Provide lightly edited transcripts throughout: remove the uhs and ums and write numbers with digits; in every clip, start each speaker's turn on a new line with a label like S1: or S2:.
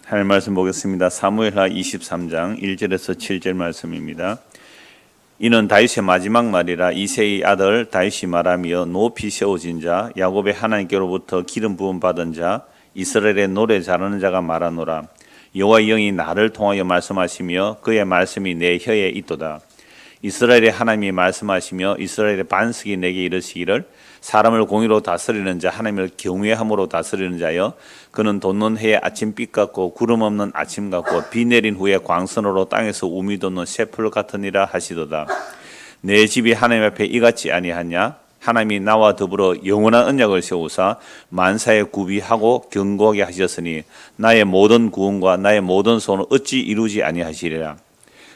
S1: 하나님 말씀 보겠습니다. 사무엘하 23장 1절에서 7절 말씀입니다. 이는 다윗의 마지막 말이라. 이새의 아들 다윗이 말하며 높이 세워진 자, 야곱의 하나님께로부터 기름 부음 받은 자, 이스라엘의 노래 잘하는 자가 말하노라. 여호와의 영이 나를 통하여 말씀하시며 그의 말씀이 내 혀에 있도다. 이스라엘의 하나님이 말씀하시며 이스라엘의 반석이 내게 이르시기를, 사람을 공의로 다스리는 자, 하나님을 경외함으로 다스리는 자여, 그는 돋는 해의 아침빛 같고 구름 없는 아침 같고 비 내린 후에 광선으로 땅에서 우미 돋는 새풀 같으니라 하시도다. 내 집이 하나님 앞에 이같이 아니하냐? 하나님이 나와 더불어 영원한 언약을 세우사 만사에 구비하고 견고하게 하셨으니 나의 모든 구원과 나의 모든 소원을 어찌 이루지 아니하시리라.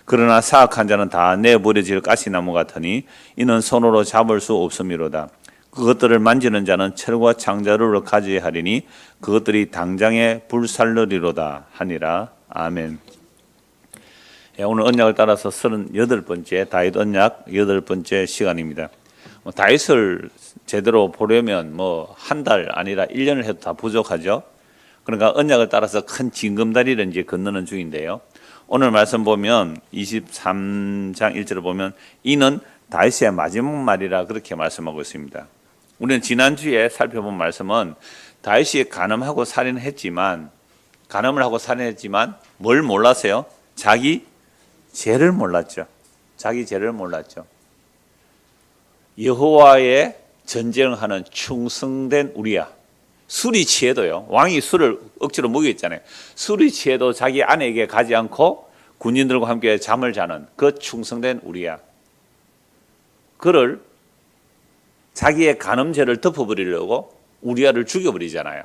S1: 그러나 사악한 자는 다 내버려질 가시나무 같으니 이는 손으로 잡을 수 없음이로다. 그것들을 만지는 자는 철과 창자루를 가져야 하리니 그것들이 당장에 불살르리로다 하니라. 아멘. 오늘 언약을 따라서 38번째 다윗 언약 8번째 시간입니다. 다윗을 제대로 보려면 한 달 아니라 1년을 해도 다 부족하죠. 그러니까 언약을 따라서 큰 징검다리를 이제 건너는 중인데요. 오늘 말씀 보면 23장 1절을 보면 이는 다윗의 마지막 말이라 그렇게 말씀하고 있습니다. 우리는 지난주에 살펴본 말씀은 다윗이 간음하고 살인했지만 뭘 몰랐어요? 자기 죄를 몰랐죠. 자기 죄를 몰랐죠. 여호와의 전쟁하는 충성된 우리야. 술이 취해도요. 왕이 술을 억지로 먹였잖아요. 술이 취해도 자기 아내에게 가지 않고 군인들과 함께 잠을 자는 그 충성된 우리야. 그를 자기의 간음죄를 덮어버리려고 우리아를 죽여버리잖아요.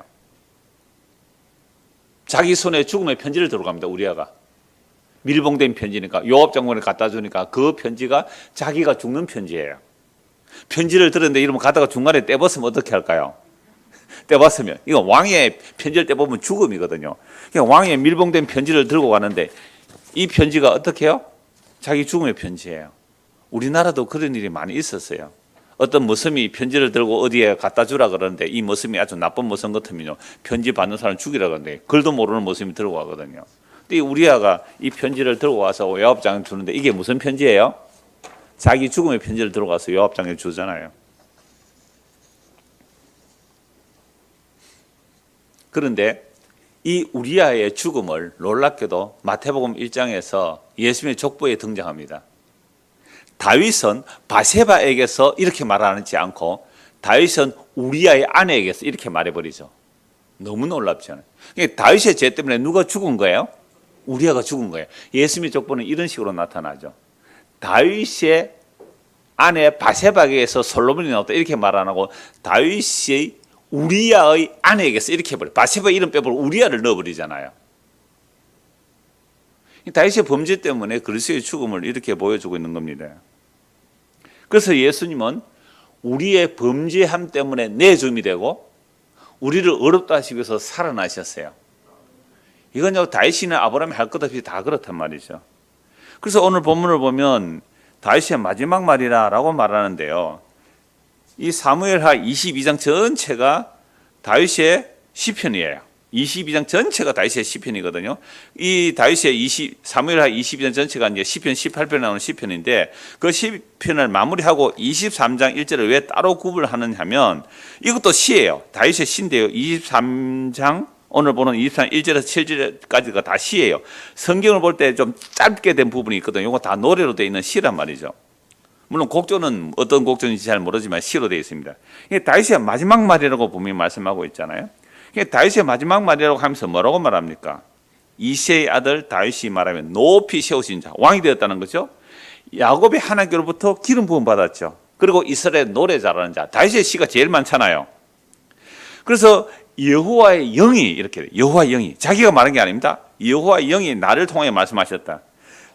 S1: 자기 손에 죽음의 편지를 들어갑니다. 우리아가. 밀봉된 편지니까 요압 장군에 갖다 주니까 그 편지가 자기가 죽는 편지예요. 편지를 들었는데 이러면 가다가 중간에 떼봤으면 어떻게 할까요? 떼봤으면 이거 왕의 편지를 떼보면 죽음이거든요. 그러니까 왕의 밀봉된 편지를 들고 가는데 이 편지가 어떻게 해요? 자기 죽음의 편지예요. 우리나라도 그런 일이 많이 있었어요. 어떤 머슴이 편지를 들고 어디에 갖다 주라 그러는데 이 머슴이 아주 나쁜 머슴 같으면요 편지 받는 사람 죽이라 그러는데 글도 모르는 머슴이 들고 가거든요. 근데 우리아가 이 편지를 들고 와서 요압장에 주는데 이게 무슨 편지예요? 자기 죽음의 편지를 들고 가서 요압장에 주잖아요. 그런데 이 우리아의 죽음을 놀랍게도 마태복음 1장에서 예수님의 족보에 등장합니다. 다윗은 바세바에게서 이렇게 말하지 않고 다윗은 우리아의 아내에게서 이렇게 말해버리죠. 너무 놀랍지 않아요? 그러니까 다윗의 죄 때문에 누가 죽은 거예요? 우리아가 죽은 거예요. 예수님의 족보는 이런 식으로 나타나죠. 다윗의 아내 바세바에게서 솔로몬이 나왔다 이렇게 말 안 하고 다윗의 우리아의 아내에게서 이렇게 해버려요. 바세바 이름 빼버리고 우리아를 넣어버리잖아요. 다윗의 범죄 때문에 그리스도의 죽음을 이렇게 보여주고 있는 겁니다. 그래서 예수님은 우리의 범죄함 때문에 내 죽음이 되고 우리를 어렵다 하시기 위해서 살아나셨어요. 이건 다윗이나 아브라함이 할 것 없이 다 그렇단 말이죠. 그래서 오늘 본문을 보면 다윗의 마지막 말이라고 말하는데요. 이 사무엘하 22장 전체가 다윗의 시편이에요. 22장 전체가 다윗의 시편이거든요. 이 다윗의 사무엘하 22장 전체가 이제 시편 18편에 나오는 시편인데 그 시편을 마무리하고 23장 1절을 왜 따로 구분하느냐 하면 이것도 시예요. 다윗의 시인데요. 23장 오늘 보는 23장 1절에서 7절까지가 다 시예요. 성경을 볼 때 좀 짧게 된 부분이 있거든요. 이거 다 노래로 되어 있는 시란 말이죠. 물론 곡조는 어떤 곡조인지 잘 모르지만 시로 되어 있습니다. 이게 다윗의 마지막 말이라고 분명히 말씀하고 있잖아요. 다윗의 마지막 말이라고 하면서 뭐라고 말합니까? 이새의 아들 다윗이 말하면 높이 세우신 자, 왕이 되었다는 거죠. 야곱의 하나님께로부터 기름 부음 받았죠. 그리고 이스라엘 노래 잘하는 자, 다윗의 시가 제일 많잖아요. 그래서 여호와의 영이 이렇게 돼요. 여호와의 영이 자기가 말한 게 아닙니다. 여호와의 영이 나를 통해 말씀하셨다.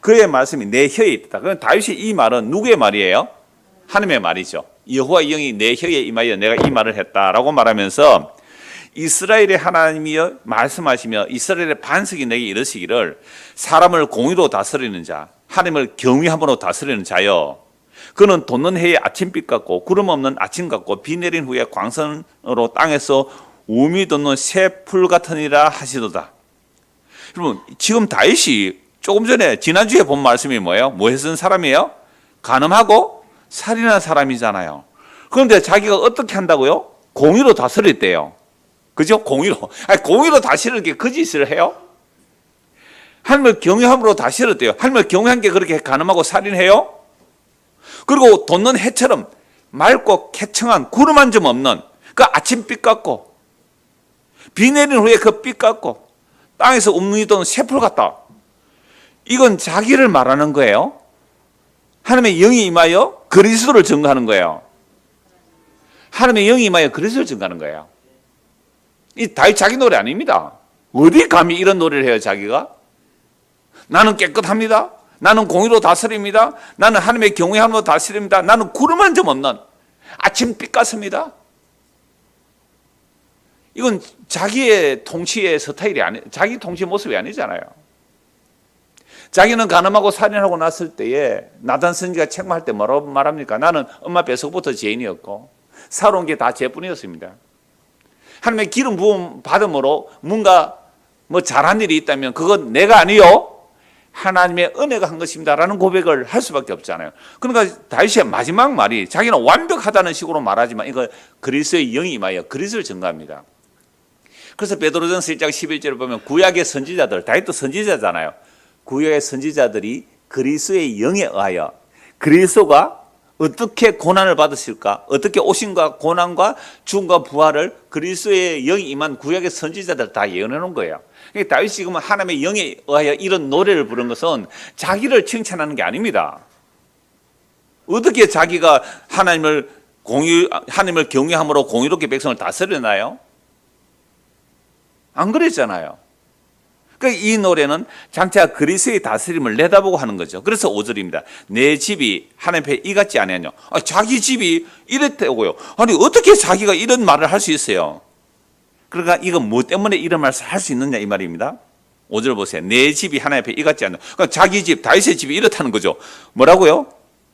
S1: 그의 말씀이 내 혀에 있다. 그럼 다윗의 이 말은 누구의 말이에요? 하나님의 말이죠. 여호와의 영이 내 혀에 임하여 내가 이 말을 했다라고 말하면서 이스라엘의 하나님이여 말씀하시며 이스라엘의 반석이 내게 이르시기를, 사람을 공의로 다스리는 자, 하나님을 경외함으로 다스리는 자여, 그는 돋는 해의 아침빛 같고 구름 없는 아침 같고 비 내린 후에 광선으로 땅에서 우미 돋는 새 풀 같으니라 하시도다. 여러분 지금 다윗이 조금 전에 지난주에 본 말씀이 뭐예요? 뭐 했던 사람이에요? 간음하고 살인한 사람이잖아요. 그런데 자기가 어떻게 한다고요? 공의로 다스렸대요. 그죠? 공의로. 아니, 공의로 다스릴 게 그 짓을 해요? 하나님을 경외함으로 다스렸대요. 하나님을 경외한 게 그렇게 간음하고 살인해요? 그리고 돋는 해처럼 맑고 쾌청한 구름 한 점 없는 그 아침빛 같고 비 내린 후에 그 빛 같고 땅에서 움눈이 도는 새풀 같다. 이건 자기를 말하는 거예요. 하나님의 영이 임하여 그리스도를 증거하는 거예요. 하나님의 영이 임하여 그리스도를 증거하는 거예요. 이 다윗 자기 노래 아닙니다. 어디 감히 이런 노래를 해요, 자기가? 나는 깨끗합니다. 나는 공의로 다스립니다. 나는 하나님의 경외함으로 다스립니다. 나는 구름 한 점 없는 아침빛 같습니다. 이건 자기의 통치의 스타일이 자기 통치 모습이 아니잖아요. 자기는 간음하고 살인하고 났을 때에 나단 선지가 책망할 때 뭐라고 말합니까? 나는 엄마 뱃속부터 죄인이었고 살아온 게 다 죄뿐이었습니다. 하나님의 기름 부음 받음으로 뭔가 뭐 잘한 일이 있다면 그건 내가 아니요 하나님의 은혜가 한 것입니다라는 고백을 할 수밖에 없잖아요. 그러니까 다윗의 마지막 말이 자기는 완벽하다는 식으로 말하지만 이거 그리스도의 영이 임하여 그리스도를 증거합니다. 그래서 베드로전서 1장 11절을 보면 구약의 선지자들, 다윗도 선지자잖아요. 구약의 선지자들이 그리스도의 영에 의하여 그리스도가 어떻게 고난을 받으실까, 어떻게 오심과 고난과 죽음과 부활을 그리스도의 영이 임한 구약의 선지자들 다 예언해 놓은 거예요. 그러니까 다윗이 지금 하나님의 영에 의하여 이런 노래를 부른 것은 자기를 칭찬하는 게 아닙니다. 어떻게 자기가 하나님을 경외함으로 공의롭게 백성을 다스려나요? 안 그랬잖아요. 그러니까 이 노래는 장차 그리스도의 다스림을 내다보고 하는 거죠. 그래서 5절입니다. 내 집이 하나님 앞에 이같지 아니하냐. 자기 집이 이랬다고요. 아니 어떻게 자기가 이런 말을 할 수 있어요? 그러니까 이건 뭐 때문에 이런 말을 할 수 있느냐 이 말입니다. 5절 보세요. 내 집이 하나님 앞에 이같지 않냐. 그러니까 자기 집, 다윗의 집이 이렇다는 거죠. 뭐라고요?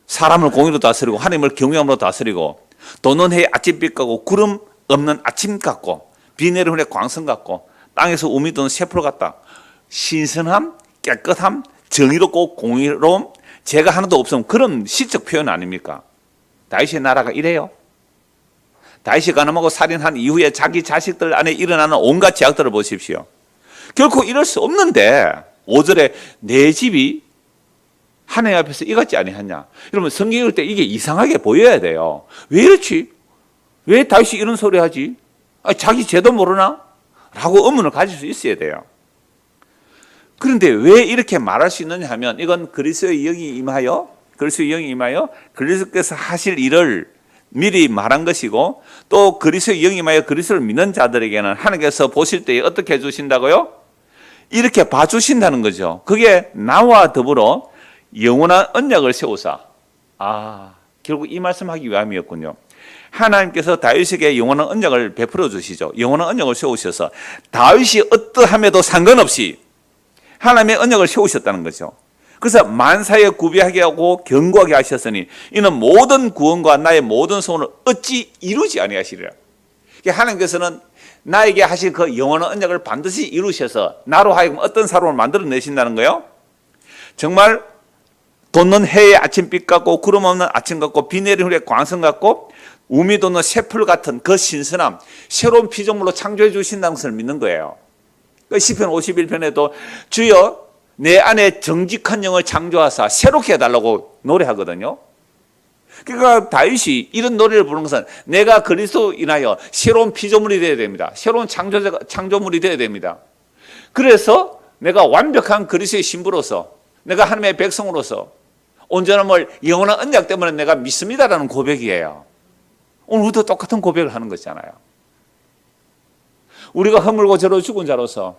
S1: 사람을 공의로 다스리고 하나님을 경외함으로 다스리고 도는 해의 아침빛 같고 구름 없는 아침 같고 비 내리는 후에 광선 같고 땅에서 우미 도는 새풀 같다. 신선함, 깨끗함, 정의롭고 공의로움, 죄가 하나도 없으면 그런 시적 표현 아닙니까? 다윗의 나라가 이래요. 다윗이 간음하고 살인한 이후에 자기 자식들 안에 일어나는 온갖 죄악들을 보십시오. 결코 이럴 수 없는데 5절에 내 집이 하나님 앞에서 이같지 아니하냐. 여러분 성경 읽을 때 이게 이상하게 보여야 돼요. 왜 이렇지? 왜 다윗이 이런 소리 하지? 자기 죄도 모르나? 라고 의문을 가질 수 있어야 돼요. 그런데 왜 이렇게 말할 수 있느냐 하면 이건 그리스도의 영이 임하여 그리스도께서 하실 일을 미리 말한 것이고 또 그리스도의 영이 임하여 그리스도를 믿는 자들에게는 하나님께서 보실 때 어떻게 해주신다고요? 이렇게 봐주신다는 거죠. 그게 나와 더불어 영원한 언약을 세우사. 결국 이 말씀하기 위함이었군요. 하나님께서 다윗에게 영원한 언약을 베풀어 주시죠. 영원한 언약을 세우셔서 다윗이 어떠함에도 상관없이 하나님의 언약을 세우셨다는 거죠. 그래서 만사에 구비하게 하고 견고하게 하셨으니 이는 모든 구원과 나의 모든 소원을 어찌 이루지 아니하시리라. 하나님께서는 나에게 하실 그 영원한 언약을 반드시 이루셔서 나로 하여금 어떤 사람을 만들어내신다는 거예요. 정말 돋는 해의 아침빛 같고 구름 없는 아침 같고 비 내리는 후에 광선 같고 우미 돋는 새풀 같은 그 신선함, 새로운 피조물로 창조해 주신다는 것을 믿는 거예요. 시편 51편에도 주여 내 안에 정직한 영을 창조하사 새롭게 해달라고 노래하거든요. 그러니까 다윗이 이런 노래를 부르는 것은 내가 그리스도 인하여 새로운 피조물이 되어야 됩니다. 새로운 창조물이 되어야 됩니다. 그래서 내가 완벽한 그리스도의 신부로서 내가 하나님의 백성으로서 온전함을 영원한 언약 때문에 내가 믿습니다라는 고백이에요. 오늘도 똑같은 고백을 하는 것이잖아요. 우리가 허물고 저러 죽은 자로서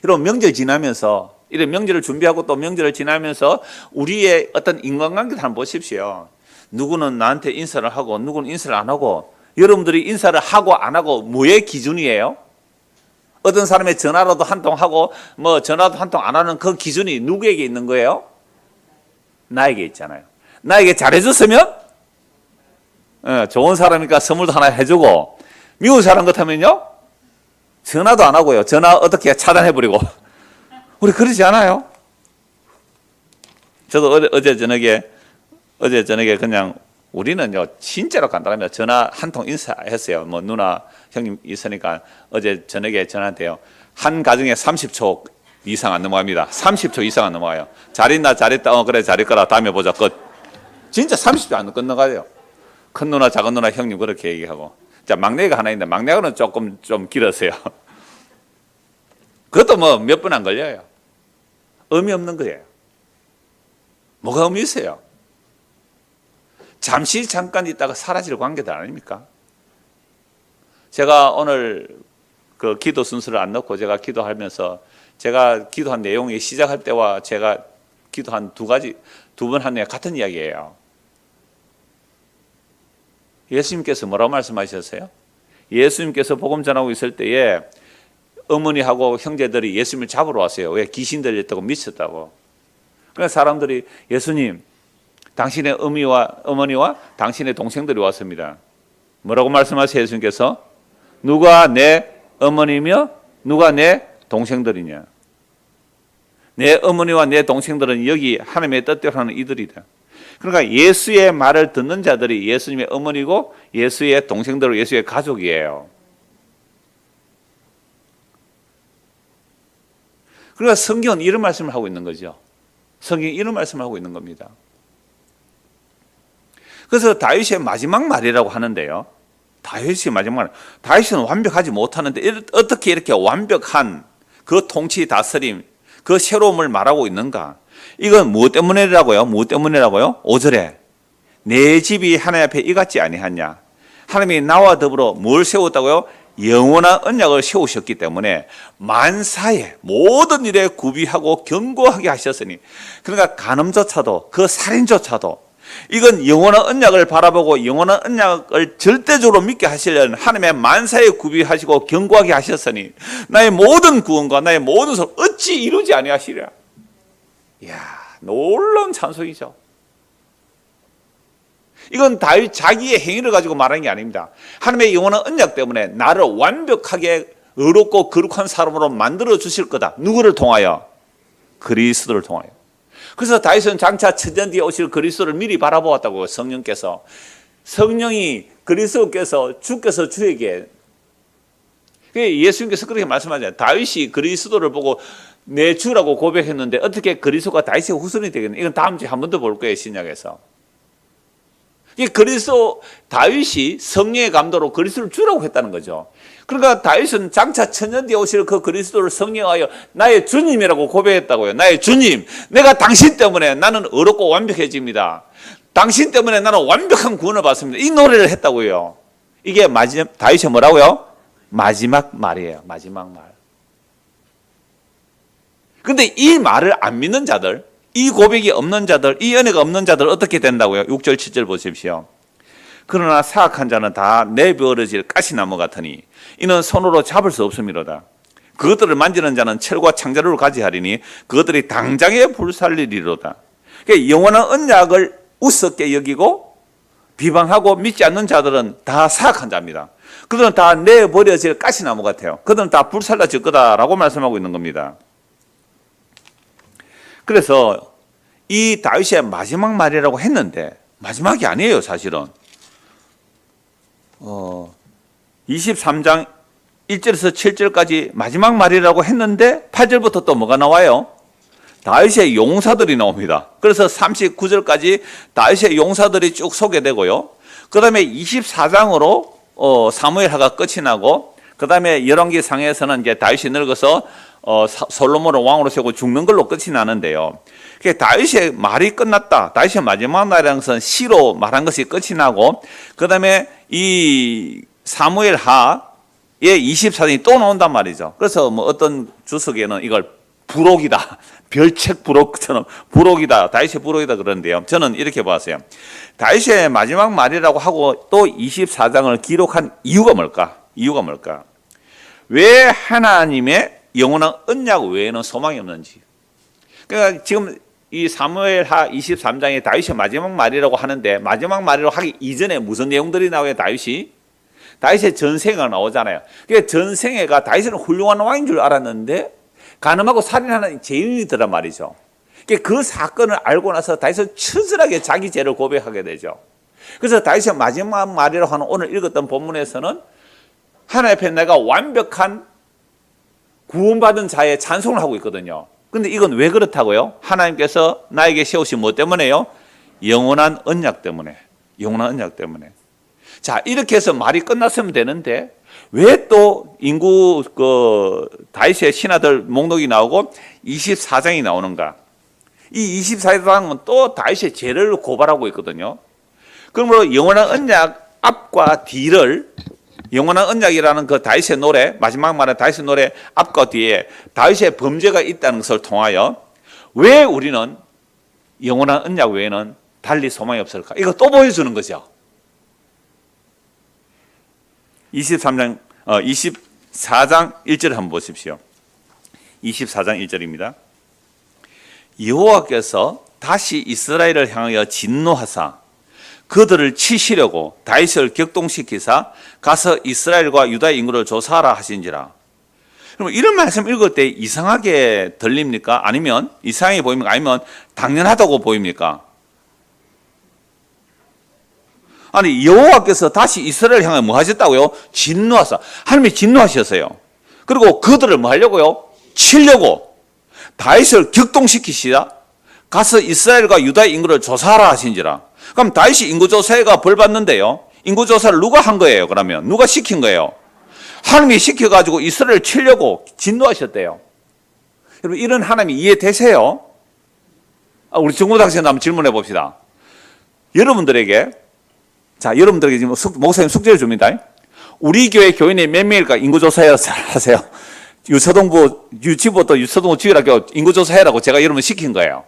S1: 이런 명절 지나면서 이런 명절을 준비하고 또 명절을 지나면서 우리의 어떤 인간관계를 한번 보십시오. 누구는 나한테 인사를 하고 누구는 인사를 안 하고 여러분들이 인사를 하고 안 하고 뭐의 기준이에요? 어떤 사람의 전화라도 한 통 하고 뭐 전화도 한 통 안 하는 그 기준이 누구에게 있는 거예요? 나에게 있잖아요. 나에게 잘해줬으면 좋은 사람이니까 선물도 하나 해주고 미운 사람 같으면요 전화도 안 하고요. 전화 어떻게 차단해버리고 우리 그러지 않아요? 저도 어제 저녁에 그냥 우리는요 진짜로 간단합니다. 전화 한 통 인사했어요. 뭐 누나 형님 있으니까 어제 저녁에 전화한테요. 한 가정에 30초 이상 안 넘어갑니다. 30초 이상 안 넘어가요. 잘 있나 잘 있다. 그래 잘 있거라. 다음에 보자. 끝. 진짜 30초 안 끝나가요. 큰 누나 작은 누나 형님 그렇게 얘기하고. 자 막내가 하나 있는데 막내가는 조금 좀 길었어요. 그것도 뭐 몇 분 안 걸려요. 의미 없는 거예요. 뭐가 의미 있어요? 잠시 잠깐 있다가 사라질 관계들 아닙니까? 제가 오늘 그 기도 순서를 안 넣고 제가 기도하면서 제가 기도한 내용이 시작할 때와 제가 기도한 두 번 한 내용 같은 이야기예요. 예수님께서 뭐라고 말씀하셨어요? 예수님께서 복음 전하고 있을 때에 어머니하고 형제들이 예수님을 잡으러 왔어요. 왜? 귀신 들렸다고 미쳤다고. 그래서 사람들이 예수님, 당신의 어머니와 당신의 동생들이 왔습니다. 뭐라고 말씀하세요? 예수님께서 누가 내 어머니며 누가 내 동생들이냐? 내 어머니와 내 동생들은 여기 하나님의 뜻대로 하는 이들이다. 그러니까 예수의 말을 듣는 자들이 예수님의 어머니고 예수의 동생들, 예수의 가족이에요. 그러니까 성경은 이런 말씀을 하고 있는 거죠. 성경이 이런 말씀을 하고 있는 겁니다. 그래서 다윗의 마지막 말이라고 하는데요. 다윗의 마지막 말. 다윗은 완벽하지 못하는데 어떻게 이렇게 완벽한 그 통치 다스림, 그 새로움을 말하고 있는가? 이건 무엇 때문이라고요? 무엇 때문이라고요? 5절에 내 집이 하나님 앞에 이같지 아니하냐? 하나님이 나와 더불어 뭘 세웠다고요? 영원한 언약을 세우셨기 때문에 만사의 모든 일에 구비하고 견고하게 하셨으니, 그러니까 간음조차도 그 살인조차도 이건 영원한 언약을 바라보고 영원한 언약을 절대적으로 믿게 하시려는 하나님의 만사에 구비하시고 견고하게 하셨으니 나의 모든 구원과 나의 모든 소원 어찌 이루지 아니하시랴. 이야, 놀라운 찬송이죠. 이건 다윗 자기의 행위를 가지고 말하는 게 아닙니다. 하나님의 영원한 언약 때문에 나를 완벽하게 의롭고 거룩한 사람으로 만들어 주실 거다. 누구를 통하여? 그리스도를 통하여. 그래서 다윗은 장차 천년 뒤에 오실 그리스도를 미리 바라보았다고. 성령이 그리스도께서 주께서 주에게, 예수님께서 그렇게 말씀하잖아요. 다윗이 그리스도를 보고 내 주라고 고백했는데 어떻게 그리스도가 다윗의 후손이 되겠냐. 이건 다음 주에 한 번 더 볼 거예요, 신약에서. 그리스도, 다윗이 성령의 감도로 그리스도를 주라고 했다는 거죠. 그러니까 다윗은 장차 천년 뒤에 오실 그 그리스도를 성령하여 나의 주님이라고 고백했다고요. 나의 주님, 내가 당신 때문에 나는 의롭고 완벽해집니다. 당신 때문에 나는 완벽한 구원을 받습니다. 이 노래를 했다고요. 이게 다윗이 뭐라고요? 마지막 말이에요. 마지막 말. 근데 이 말을 안 믿는 자들, 이 고백이 없는 자들, 이 은혜가 없는 자들 어떻게 된다고요? 6절 7절 보십시오. 그러나 사악한 자는 다 내버려질 가시나무 같으니 이는 손으로 잡을 수 없음이로다. 그것들을 만지는 자는 철과 창자루를 가지하리니 그것들이 당장에 불살리리로다. 그러니까 영원한 언약을 우습게 여기고 비방하고 믿지 않는 자들은 다 사악한 자입니다. 그들은 다 내버려질 가시나무 같아요. 그들은 다 불살라질 거다라고 말씀하고 있는 겁니다. 그래서 이 다윗의 마지막 말이라고 했는데 마지막이 아니에요, 사실은. 23장 1절에서 7절까지 마지막 말이라고 했는데 8절부터 또 뭐가 나와요? 다윗의 용사들이 나옵니다. 그래서 39절까지 다윗의 용사들이 쭉 소개되고요. 그 다음에 24장으로 사무엘하가 끝이 나고, 그 다음에 열왕기상에서는 이제 다윗이 늙어서 솔로몬을 왕으로 세우고 죽는 걸로 끝이 나는데요. 다윗의 말이 끝났다. 다윗의 마지막 날이라는 것은 시로 말한 것이 끝이 나고, 그 다음에 이 사무엘하의 24장이 또 나온단 말이죠. 그래서 뭐 어떤 주석에는 이걸 부록이다, 별책 부록처럼 부록이다, 다윗의 부록이다 그러는데요. 저는 이렇게 봤어요. 다윗의 마지막 말이라고 하고 또 24장을 기록한 이유가 뭘까? 이유가 뭘까? 왜 하나님의 영원한 언약 외에는 소망이 없는지. 그러니까 지금 이 사무엘하 23장에 다윗의 마지막 말이라고 하는데, 마지막 말이라고 하기 이전에 무슨 내용들이 나와요? 다윗의 전생애가 나오잖아요. 그러니까 전생애가 다윗은 훌륭한 왕인 줄 알았는데 간음하고 살인하는 죄인이더란 말이죠. 그 사건을 알고 나서 다윗은 처절하게 자기 죄를 고백하게 되죠. 그래서 다윗의 마지막 말이라고 하는 오늘 읽었던 본문에서는 하나님 앞에 내가 완벽한 구원받은 자의 찬송을 하고 있거든요. 근데 이건 왜 그렇다고요? 하나님께서 나에게 세우신 뭐 때문에요? 영원한 언약 때문에. 영원한 언약 때문에. 자, 이렇게 해서 말이 끝났으면 되는데 왜 또 인구 다윗의 신하들 목록이 나오고 24장이 나오는가? 이 24장은 또 다윗의 죄를 고발하고 있거든요. 그러므로 영원한 언약 앞과 뒤를 영원한 언약이라는 그 다윗의 노래, 마지막 말은 다윗의 노래 앞과 뒤에 다윗의 범죄가 있다는 것을 통하여 왜 우리는 영원한 언약 외에는 달리 소망이 없을까? 이거 또 보여주는 거죠. 24장 1절 한번 보십시오. 24장 1절입니다. 여호와께서 다시 이스라엘을 향하여 진노하사 그들을 치시려고 다윗을 격동시키사 가서 이스라엘과 유다의 인구를 조사하라 하신지라. 그럼 이런 말씀 읽을 때 이상하게 들립니까? 아니면 이상하게 보입니까? 아니면 당연하다고 보입니까? 아니, 여호와께서 다시 이스라엘을 향해 뭐 하셨다고요? 진노하사. 하나님이 진노하셨어요. 그리고 그들을 뭐 하려고요? 치려고 다윗을 격동시키시다 가서 이스라엘과 유다의 인구를 조사하라 하신지라. 그럼 다윗이 인구조사가 벌 받는데요. 인구조사를 누가 한 거예요? 그러면 누가 시킨 거예요? 하나님이 시켜가지고 이스라엘을 치려고 진노하셨대요. 여러분, 이런 하나님이 이해되세요? 우리 중고등학생 한번 질문해 봅시다. 여러분들에게 지금 목사님 숙제를 줍니다. 우리 교회 교인이 몇 명일까? 인구조사 하세요. 유치부부터 유초등부 주일학교 인구조사해라고 제가 여러분 시킨 거예요.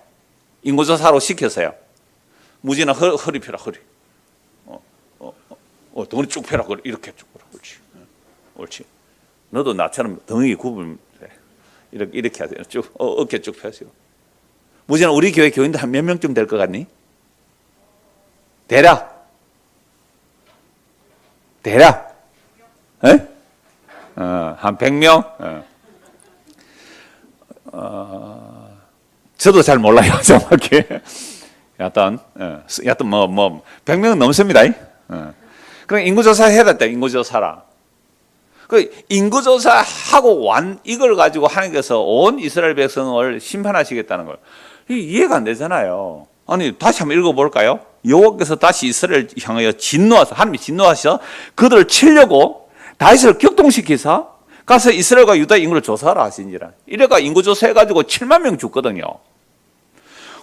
S1: 인구조사로 시켰어요. 무지나 허리 펴라, 허리. 덩어리 쭉 펴라, 이렇게 쭉 펴라. 옳지. 옳지. 너도 나처럼 덩이 굽으면 돼. 이렇게 하세요. 쭉, 어깨 쭉 펴세요. 무지나 우리 교회 교인들 한 몇 명쯤 될 것 같니? 대략. 에? 한 100명? 저도 잘 몰라요, 정확히. 여하튼 100명 넘습니다. 그럼 인구조사 해야 됐다, 인구조사라. 그 인구조사하고 이걸 가지고 하나님께서 온 이스라엘 백성을 심판하시겠다는 걸. 이해가 안 되잖아요. 아니, 다시 한번 읽어볼까요? 여호와께서 다시 이스라엘을 향하여 진노하사, 하나님이 진노하셔 그들을 치려고 다윗을 격동시키사 가서 이스라엘과 유다 인구를 조사하라 하시니라. 이래가 인구조사 해가지고 7만 명 죽거든요.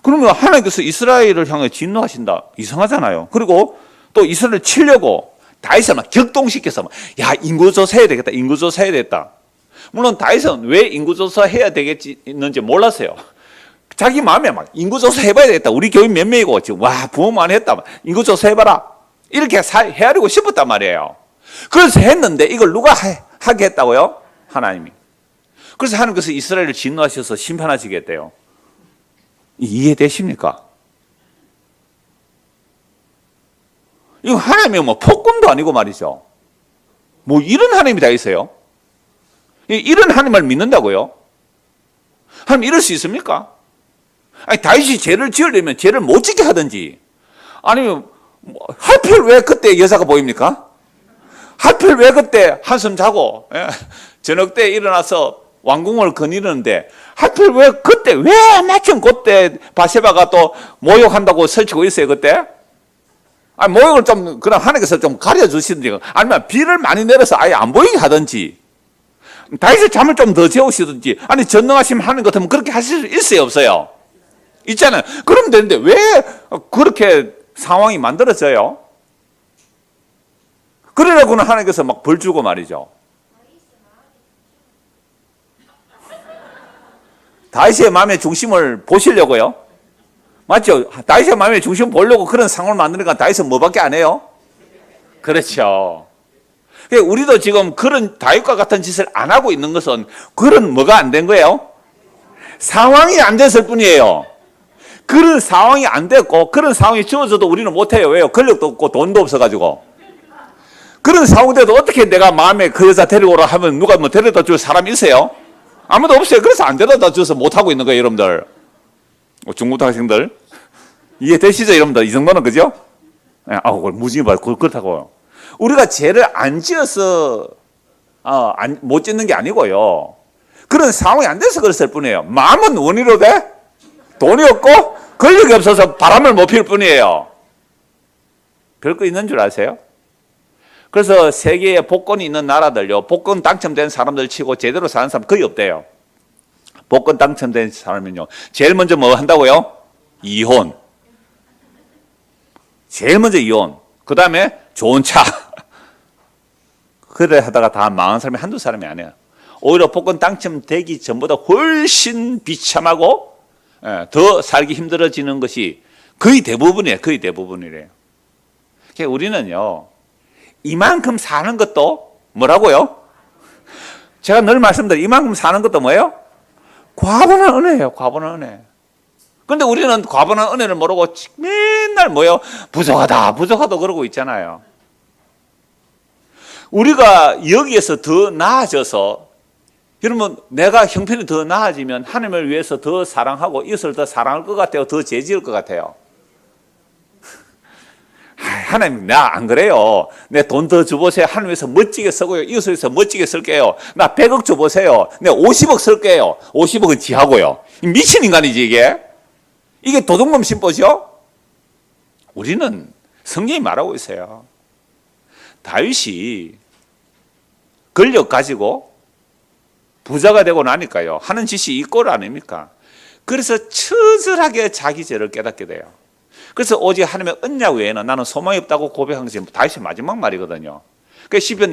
S1: 그러면 하나님께서 이스라엘을 향해 진노하신다. 이상하잖아요. 그리고 또 이스라엘을 치려고 다윗을 막 격동시켜서 야, 인구조사 해야 되겠다. 인구조사 해야 되겠다. 물론 다윗은 왜 인구조사 해야 되겠는지 몰랐어요. 자기 마음에 막 인구조사 해봐야 되겠다. 우리 교인 몇 명이고 지금 와 부흥만 했다. 인구조사 해봐라. 이렇게 헤아리고 싶었단 말이에요. 그래서 했는데 이걸 누가 하게 했다고요? 하나님이. 그래서 하나님께서 이스라엘을 진노하셔서 심판하시겠대요. 이해되십니까? 이거 하나님이 뭐 폭군도 아니고 말이죠. 뭐 이런 하나님이 다 있어요? 이런 하나님을 믿는다고요? 하나님 이럴 수 있습니까? 아니, 다윗이 죄를 지으려면 죄를 못 짓게 하든지, 아니면 하필 왜 그때 여자가 보입니까? 하필 왜 그때 한숨 자고 저녁 때 일어나서 왕궁을 거니는데 하필 왜 그때 왜 마침 그때 바세바가 또 모욕한다고 설치고 있어요 그때? 아니, 모욕을 좀 그럼 하나님께서 좀 가려주시든지, 아니면 비를 많이 내려서 아예 안 보이게 하든지, 다윗의 잠을 좀 더 재우시든지, 아니 전능하신 하나님 같으면 그렇게 하실 수 있어요 없어요? 있잖아요. 그러면 되는데 왜 그렇게 상황이 만들어져요? 그러려고는 하나님께서 막 벌 주고 말이죠. 다윗의 마음의 중심을 보시려고요? 맞죠? 다윗의 마음의 중심을 보려고 그런 상황을 만드니까 다윗은 뭐밖에 안 해요? 그렇죠. 우리도 지금 그런 다윗과 같은 짓을 안 하고 있는 것은 그런 뭐가 안 된 거예요? 상황이 안 됐을 뿐이에요. 그런 상황이 안 됐고 그런 상황이 주어져도 우리는 못해요. 왜요? 권력도 없고 돈도 없어가지고. 그런 상황인데도 어떻게 내가 마음에 그 여자 데리고 오라 하면 누가 뭐 데려다 줄 사람이 있어요? 아무도 없어요. 그래서 안 데려다 줘서 못하고 있는 거예요, 여러분들. 중고등학생들. 이해되시죠, 여러분들? 이 정도는, 그죠? 그걸 무지개 봐. 그렇다고. 우리가 죄를 안 지어서, 못 짓는 게 아니고요. 그런 상황이 안 돼서 그랬을 뿐이에요. 마음은 원의로 돼? 돈이 없고, 권력이 없어서 바람을 못 필 뿐이에요. 별거 있는 줄 아세요? 그래서 세계에 복권이 있는 나라들요, 복권 당첨된 사람들 치고 제대로 사는 사람 거의 없대요. 복권 당첨된 사람은요, 제일 먼저 뭐 한다고요? 이혼. 제일 먼저 이혼. 그 다음에 좋은 차. 그래 하다가 다 망한 사람이 한두 사람이 아니에요. 오히려 복권 당첨되기 전보다 훨씬 비참하고 더 살기 힘들어지는 것이 거의 대부분이에요. 거의 대부분이래요. 그러니까 우리는요, 이만큼 사는 것도 뭐라고요? 제가 늘 말씀드려요. 이만큼 사는 것도 뭐예요? 과분한 은혜예요. 과분한 은혜. 그런데 우리는 과분한 은혜를 모르고 맨날 뭐예요? 부족하다 부족하다 그러고 있잖아요. 우리가 여기에서 더 나아져서, 여러분, 내가 형편이 더 나아지면 하나님을 위해서 더 사랑하고 이웃을 더 사랑할 것 같아요? 더 죄지을 것 같아요? 하나님, 나 안 그래요. 내 돈 더 줘보세요. 하나님에서 멋지게 쓰고요. 이웃을 위해서 멋지게 쓸게요. 나 100억 줘보세요. 내 50억 쓸게요. 50억은 지하고요. 미친 인간이지, 이게? 이게 도둑놈 심보죠? 우리는 성경이 말하고 있어요. 다윗이 권력 가지고 부자가 되고 나니까요, 하는 짓이 이 꼴 아닙니까? 그래서 처절하게 자기 죄를 깨닫게 돼요. 그래서 오직 하나님의 언약 외에는 나는 소망이 없다고 고백한 것이 다윗의 마지막 말이거든요. 그 시편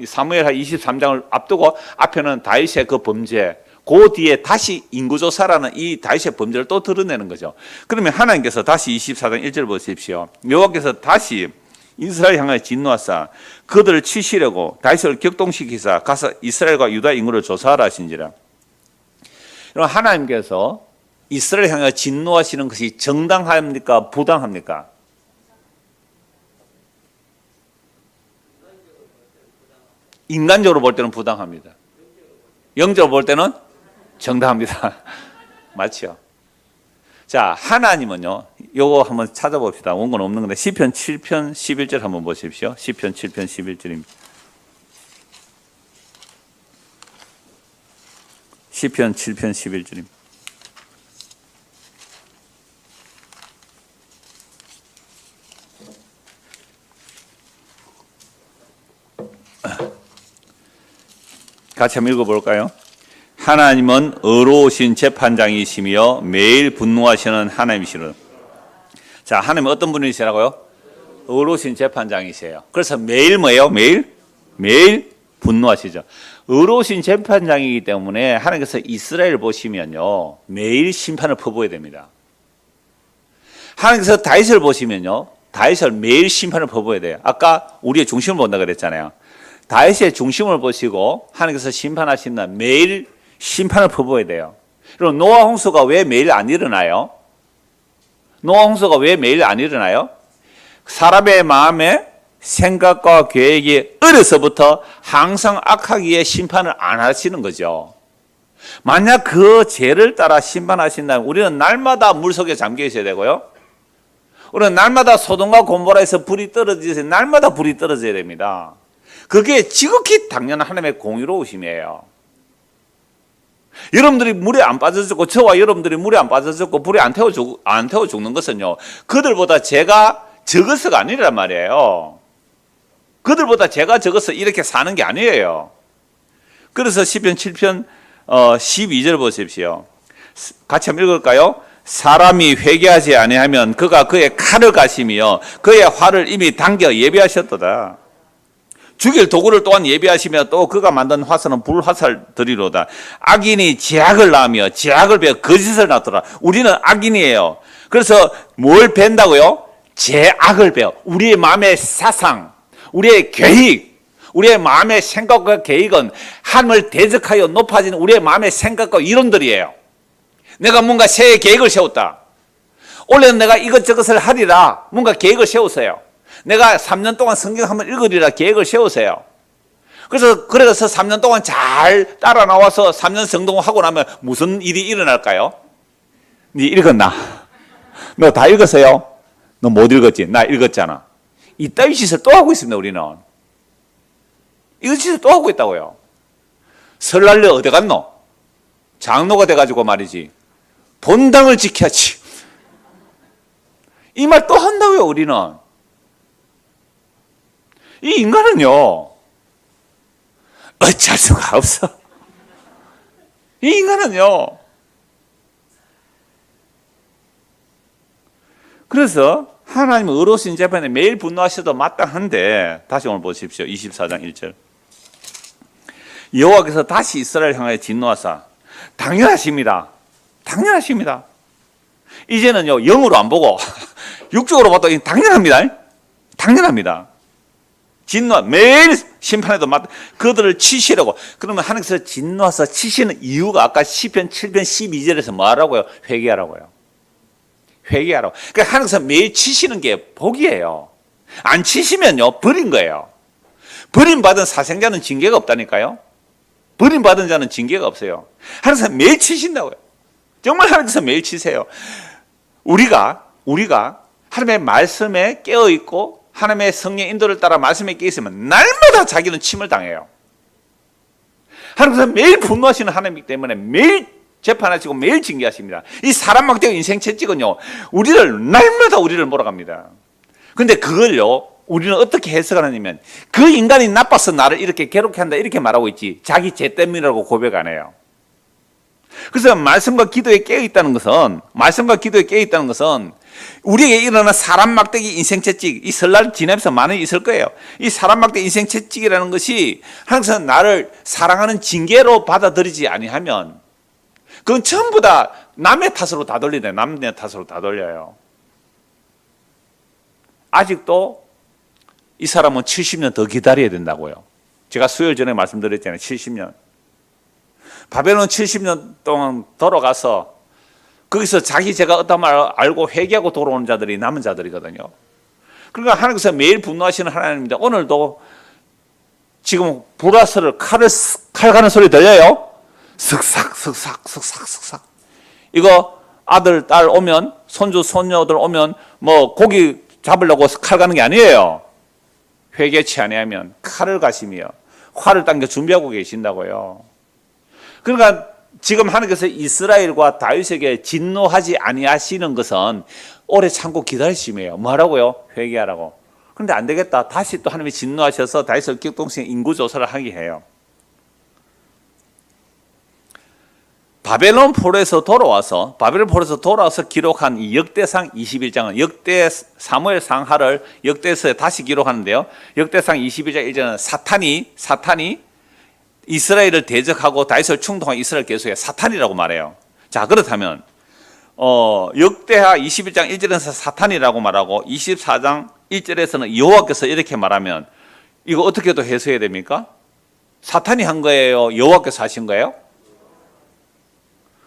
S1: 사무엘하 23장을 앞두고 앞에는 다윗의 그 범죄, 그 뒤에 다시 인구조사라는 이 다윗의 범죄를 또 드러내는 거죠. 그러면 하나님께서 다시 24장 1절 보십시오. 여호와께서 다시 이스라엘 향하여 진노하사 그들을 치시려고 다윗을 격동시키사 가서 이스라엘과 유다 인구를 조사하라 하신지라. 여러분, 하나님께서 이스라엘 향하여 진노하시는 것이 정당합니까? 부당합니까? 인간적으로 볼 때는 부당합니다. 영적으로 볼 때는 정당합니다. 맞죠? 자, 하나님은요, 요거 한번 찾아봅시다. 원고는 없는 건데, 시편 7편 11절 한번 보십시오. 시편 7편 11절입니다. 시편 7편 11절입니다. 같이 한번 읽어볼까요? 하나님은 의로우신 재판장이시며 매일 분노하시는 하나님이시로. 자, 하나님은 어떤 분이시라고요? 의로우신 재판장이세요. 그래서 매일 뭐예요? 매일 분노하시죠. 의로우신 재판장이기 때문에 하나님께서 이스라엘을 보시면요, 매일 심판을 퍼부어야 됩니다. 하나님께서 다윗을 보시면요, 다윗을 매일 심판을 퍼부어야 돼요. 아까 우리의 중심을 본다 그랬잖아요. 다윗의 중심을 보시고 하나님께서 심판하신 날 매일 심판을 퍼부어야 돼요. 그럼 노아 홍수가 왜 매일 안 일어나요? 노아 홍수가 왜 매일 안 일어나요? 사람의 마음에 생각과 계획이 어려서부터 항상 악하기에 심판을 안 하시는 거죠. 만약 그 죄를 따라 심판하신다면 우리는 날마다 물속에 잠겨 있어야 되고요. 우리는 날마다 소돔과 고모라에서 불이 떨어지세요. 날마다 불이 떨어져야 됩니다. 그게 지극히 당연한 하나님의 공의로우심이에요. 여러분들이 물에 안 빠져 죽고, 저와 여러분들이 물에 안 빠져 죽고 불에 안 태워 죽는 것은요, 그들보다 죄가 적어서가 아니란 말이에요. 그들보다 죄가 적어서 이렇게 사는 게 아니에요. 그래서 시편 7편 12절 보십시오. 같이 한번 읽을까요? 사람이 회개하지 아니하면 그가 그의 칼을 가시며 그의 활을 이미 당겨 예비하셨도다. 죽일 도구를 또한 예비하시며 또 그가 만든 화살은 불화살들이로다. 악인이 죄악을 낳으며 죄악을 베어 거짓을 낳더라. 우리는 악인이에요. 그래서 뭘 벤다고요? 죄악을 베어. 우리의 마음의 사상, 우리의 계획, 우리의 마음의 생각과 계획은 하늘을 대적하여 높아지는 우리의 마음의 생각과 이론들이에요. 내가 뭔가 새 계획을 세웠다. 원래는 내가 이것저것을 하리라 뭔가 계획을 세웠어요. 내가 3년 동안 성경 한번 읽으리라 계획을 세우세요. 그래서 3년 동안 잘 따라 나와서 3년 성공하고 나면 무슨 일이 일어날까요? 네 읽었나? 너 다 읽었어요? 너 못 읽었지? 나 읽었잖아. 이따위 짓을 또 하고 있습니다, 우리는. 이거 짓을 또 하고 있다고요. 설날에 어디 갔노? 장로가 돼가지고 말이지. 본당을 지켜야지. 이 말 또 한다고요, 우리는. 이 인간은요, 어쩔 수가 없어. 이 인간은요. 그래서 하나님 의로우신 재판에 매일 분노하셔도 마땅한데, 다시 오늘 보십시오. 24장 1절. 여호와께서 다시 이스라엘 향하여 진노하사, 당연하십니다. 당연하십니다. 이제는요, 영으로 안 보고 육적으로 봐도 당연합니다. 당연합니다. 진노, 매일 심판에도 그들을 치시려고. 그러면 하나님께서 진노하사 치시는 이유가 아까 시편 7편 12절에서 뭐 하라고요? 회개하라고요. 회개하라고. 그러니까 하나님께서 매일 치시는 게 복이에요. 안 치시면요, 버린 거예요. 버림받은 사생자는 징계가 없다니까요. 버림받은 자는 징계가 없어요. 하나님께서 매일 치신다고요. 정말 하나님께서 매일 치세요. 우리가 하나님의 말씀에 깨어있고 하나님의 성령 인도를 따라 말씀에 깨있으면 날마다 자기는 침을 당해요. 하나님께서 매일 분노하시는 하나님이기 때문에 매일 재판하시고 매일 징계하십니다. 이 사람 막대고 인생 채찍은요, 날마다 우리를 몰아갑니다. 근데 그걸요, 우리는 어떻게 해석하느냐면, 그 인간이 나빠서 나를 이렇게 괴롭게 한다 이렇게 말하고 있지, 자기 죄 때문이라고 고백 안 해요. 그래서 말씀과 기도에 깨어있다는 것은 우리에게 일어나는 사람 막대기 인생 채찍, 이 설날 지내면서 많이 있을 거예요. 이 사람 막대기 인생 채찍이라는 것이 항상 나를 사랑하는 징계로 받아들이지 아니하면 그건 전부 다 남의 탓으로 다 돌리네. 남의 탓으로 다 돌려요. 아직도 이 사람은 70년 더 기다려야 된다고요. 제가 수요일 전에 말씀드렸잖아요. 70년. 바벨론 70년 동안 돌아가서 거기서 자기 죄가 어떤 말 알고 회개하고 돌아오는 자들이 남은 자들이거든요. 그러니까 하나님께서 매일 분노하시는 하나님입니다. 오늘도 지금 불화살을 칼 가는 소리 들려요? 슥싹. 이거 아들, 딸 오면, 손주, 손녀들 오면 뭐 고기 잡으려고 칼 가는 게 아니에요. 회개치 아니하면 칼을 가시며 활을 당겨 준비하고 계신다고요. 그러니까 지금 하나님께서 이스라엘과 다윗에게 진노하지 아니하시는 것은 오래 참고 기다리심이에요. 뭐하라고요? 회개하라고. 그런데 안 되겠다. 다시 또 하나님이 진노하셔서 다윗을 격동성 인구조사를 하게 해요. 바벨론 포로에서 돌아와서 기록한 이 역대상 21장은 사무엘 상하를 역대서에 다시 기록하는데요. 역대상 21장 1절은 사탄이 이스라엘을 대적하고 다윗을 충동한 이스라엘 계수에 사탄이라고 말해요. 자, 그렇다면 역대하 21장 1절에서 사탄이라고 말하고 24장 1절에서는 여호와께서 이렇게 말하면 이거 어떻게 또 해석해야 됩니까? 사탄이 한 거예요? 여호와께서 하신 거예요?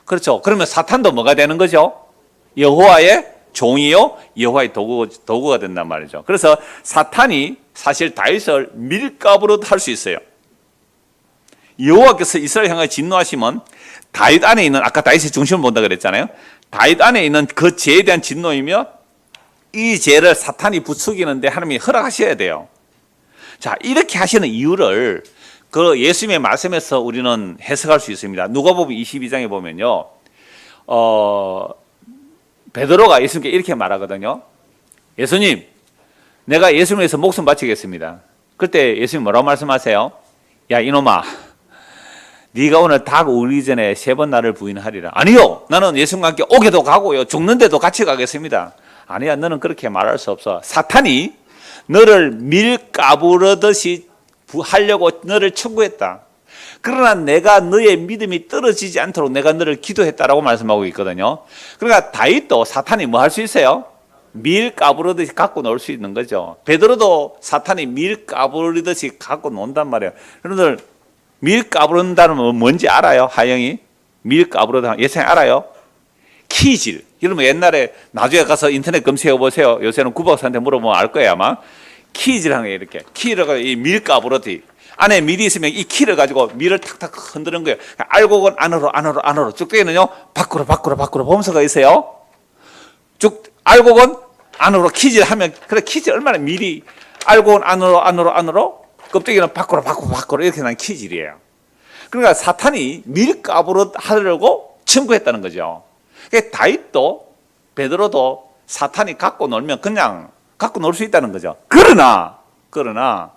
S1: 그렇죠. 그러면 사탄도 뭐가 되는 거죠? 여호와의 종이요, 여호와의 도구가 된단 말이죠. 그래서 사탄이 사실 다윗을 밀가부로 할 수 있어요. 여호와께서 이스라엘 향하여 진노하시면 다윗 안에 있는, 아까 다윗의 중심을 본다 그랬잖아요. 다윗 안에 있는 그 죄에 대한 진노이며 이 죄를 사탄이 부추기는데 하나님이 허락하셔야 돼요. 자, 이렇게 하시는 이유를 그 예수님의 말씀에서 우리는 해석할 수 있습니다. 누가복음 22장에 보면요, 베드로가 예수님께 이렇게 말하거든요. 예수님, 내가 예수님을 위해서 목숨 바치겠습니다. 그때 예수님 뭐라고 말씀하세요? 야, 이놈아, 네가 오늘 닭 울기 전에 3번 나를 부인하리라. 아니요, 나는 예수님과 함께 오게도 가고요, 죽는데도 같이 가겠습니다. 아니야, 너는 그렇게 말할 수 없어. 사탄이 너를 밀가부르듯이 하려고 너를 청구했다. 그러나 내가 너의 믿음이 떨어지지 않도록 내가 너를 기도했다라고 말씀하고 있거든요. 그러니까 다윗도 사탄이 뭐 할 수 있어요? 밀 까부르듯이 갖고 놀 수 있는 거죠. 베드로도 사탄이 밀 까부르듯이 갖고 논단 말이에요. 여러분들 밀 까부른다는 건 뭔지 알아요? 하영이? 밀 까부르다 예상에 알아요? 키질. 여러분 옛날에 나중에 가서 인터넷 검색해 보세요. 요새는 구박사한테 물어보면 알 거예요 아마. 키즈라는 게 이렇게 키라가 이 밀가부르듯이 안에 밀이 있으면 이 키를 가지고 밀을 탁탁 흔드는 거예요. 알곡은 안으로 쭉대기는요 밖으로 보면서가 있어요. 알곡은 안으로 키질하면, 그래 키질 얼마나 밀이, 알곡은 안으로 껍데기는 밖으로 이렇게 난 키질이에요. 그러니까 사탄이 밀가부로 하려고 첨구했다는 거죠. 그러니까 다윗도 베드로도 사탄이 갖고 놀면 그냥 갖고 놀 수 있다는 거죠. 그러나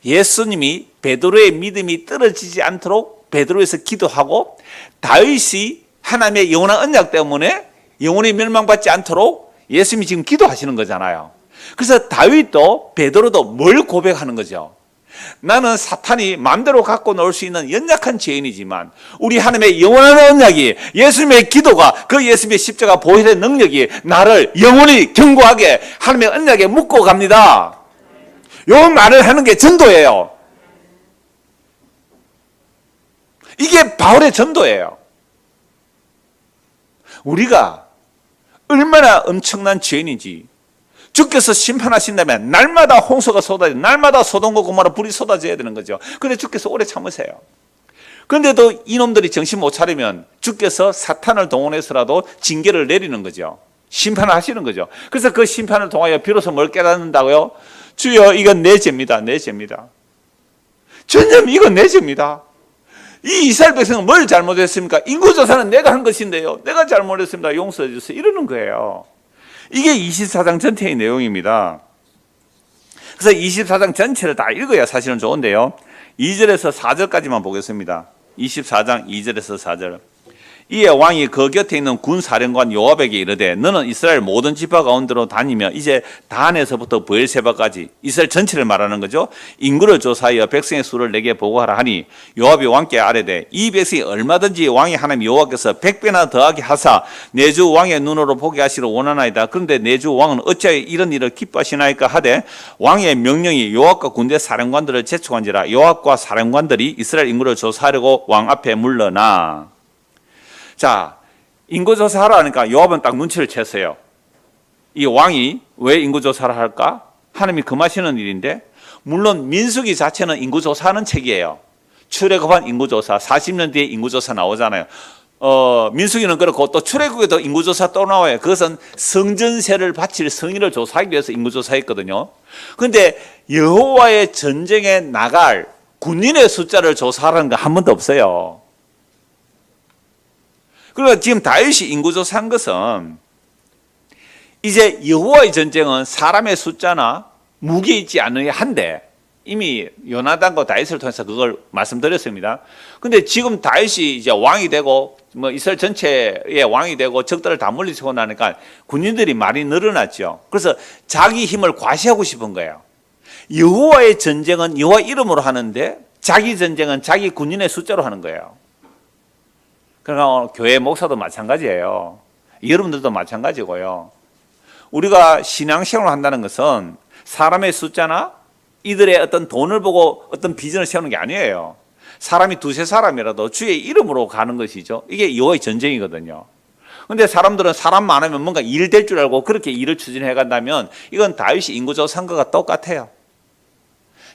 S1: 예수님이 베드로의 믿음이 떨어지지 않도록 베드로에서 기도하고, 다윗이 하나님의 영원한 언약 때문에 영원히 멸망받지 않도록 예수님이 지금 기도하시는 거잖아요. 그래서 다윗도 베드로도 뭘 고백하는 거죠? 나는 사탄이 마음대로 갖고 놀 수 있는 연약한 죄인이지만 우리 하나님의 영원한 언약이, 예수님의 기도가, 그 예수님의 십자가 보혈의 능력이 나를 영원히 견고하게 하나님의 언약에 묶고 갑니다. 요 말을 하는 게 전도예요. 이게 바울의 전도예요. 우리가 얼마나 엄청난 죄인인지, 주께서 심판하신다면 날마다 홍수가 쏟아져, 날마다 소돔과 고모라 불이 쏟아져야 되는 거죠. 그런데 주께서 오래 참으세요. 그런데도 이놈들이 정신 못 차리면 주께서 사탄을 동원해서라도 징계를 내리는 거죠. 심판을 하시는 거죠. 그래서 그 심판을 통하여 비로소 뭘 깨닫는다고요? 주여, 이건 내 죄입니다. 주님, 이건 내 죄입니다. 이 이스라엘 백성은 뭘 잘못했습니까? 인구조사는 내가 한 것인데요, 내가 잘못했습니다. 용서해 주세요. 이러는 거예요. 이게 24장 전체의 내용입니다. 그래서 24장 전체를 다 읽어야 사실은 좋은데요, 2절에서 4절까지만 보겠습니다. 24장 2절에서 4절. 이에 왕이 그 곁에 있는 군사령관 요압에게 이르되, 너는 이스라엘 모든 지파 가운데로 다니며 이제 단에서부터 브엘세바까지, 이스라엘 전체를 말하는 거죠, 인구를 조사하여 백성의 수를 내게 보고하라 하니, 요압이 왕께 아뢰되, 이 백성이 얼마든지 왕이 하나님 여호와께서 100배나 더하게 하사 내 주 왕의 눈으로 보게 하시러 원하나이다. 그런데 내 주 왕은 어찌하여 이런 일을 기뻐하시나이까 하되, 왕의 명령이 요압과 군대 사령관들을 재촉한지라 요압과 사령관들이 이스라엘 인구를 조사하려고 왕 앞에 물러나. 자, 인구조사하라 하니까 요압은 딱 눈치를 챘어요. 이 왕이 왜 인구조사를 할까? 하나님이 금하시는 일인데, 물론 민수기 자체는 인구조사하는 책이에요. 출애굽한 인구조사, 40년 뒤에 인구조사 나오잖아요. 민수기는 그렇고 또 출애굽에도 인구조사 또 나와요. 그것은 성전세를 바칠 성인을 조사하기 위해서 인구조사했거든요. 그런데 여호와의 전쟁에 나갈 군인의 숫자를 조사하라는 거 한 번도 없어요. 그러니까 지금 다윗이 인구조사한 것은, 이제 여호와의 전쟁은 사람의 숫자나 무기 있지 않으려 한데, 이미 요나단과 다윗을 통해서 그걸 말씀드렸습니다. 근데 지금 다윗이 이제 왕이 되고 이스라엘 전체의 왕이 되고 적들을 다 물리치고 나니까 군인들이 많이 늘어났죠. 그래서 자기 힘을 과시하고 싶은 거예요. 여호와의 전쟁은 여호와 이름으로 하는데 자기 전쟁은 자기 군인의 숫자로 하는 거예요. 그러니까 교회 목사도 마찬가지예요. 여러분들도 마찬가지고요. 우리가 신앙생활을 한다는 것은 사람의 숫자나 이들의 어떤 돈을 보고 어떤 비전을 세우는 게 아니에요. 사람이 두세 사람이라도 주의 이름으로 가는 것이죠. 이게 여호와의 전쟁이거든요. 그런데 사람들은 사람 많으면 뭔가 일 될 줄 알고 그렇게 일을 추진해 간다면 이건 다윗이 인구조사한 것과 똑같아요.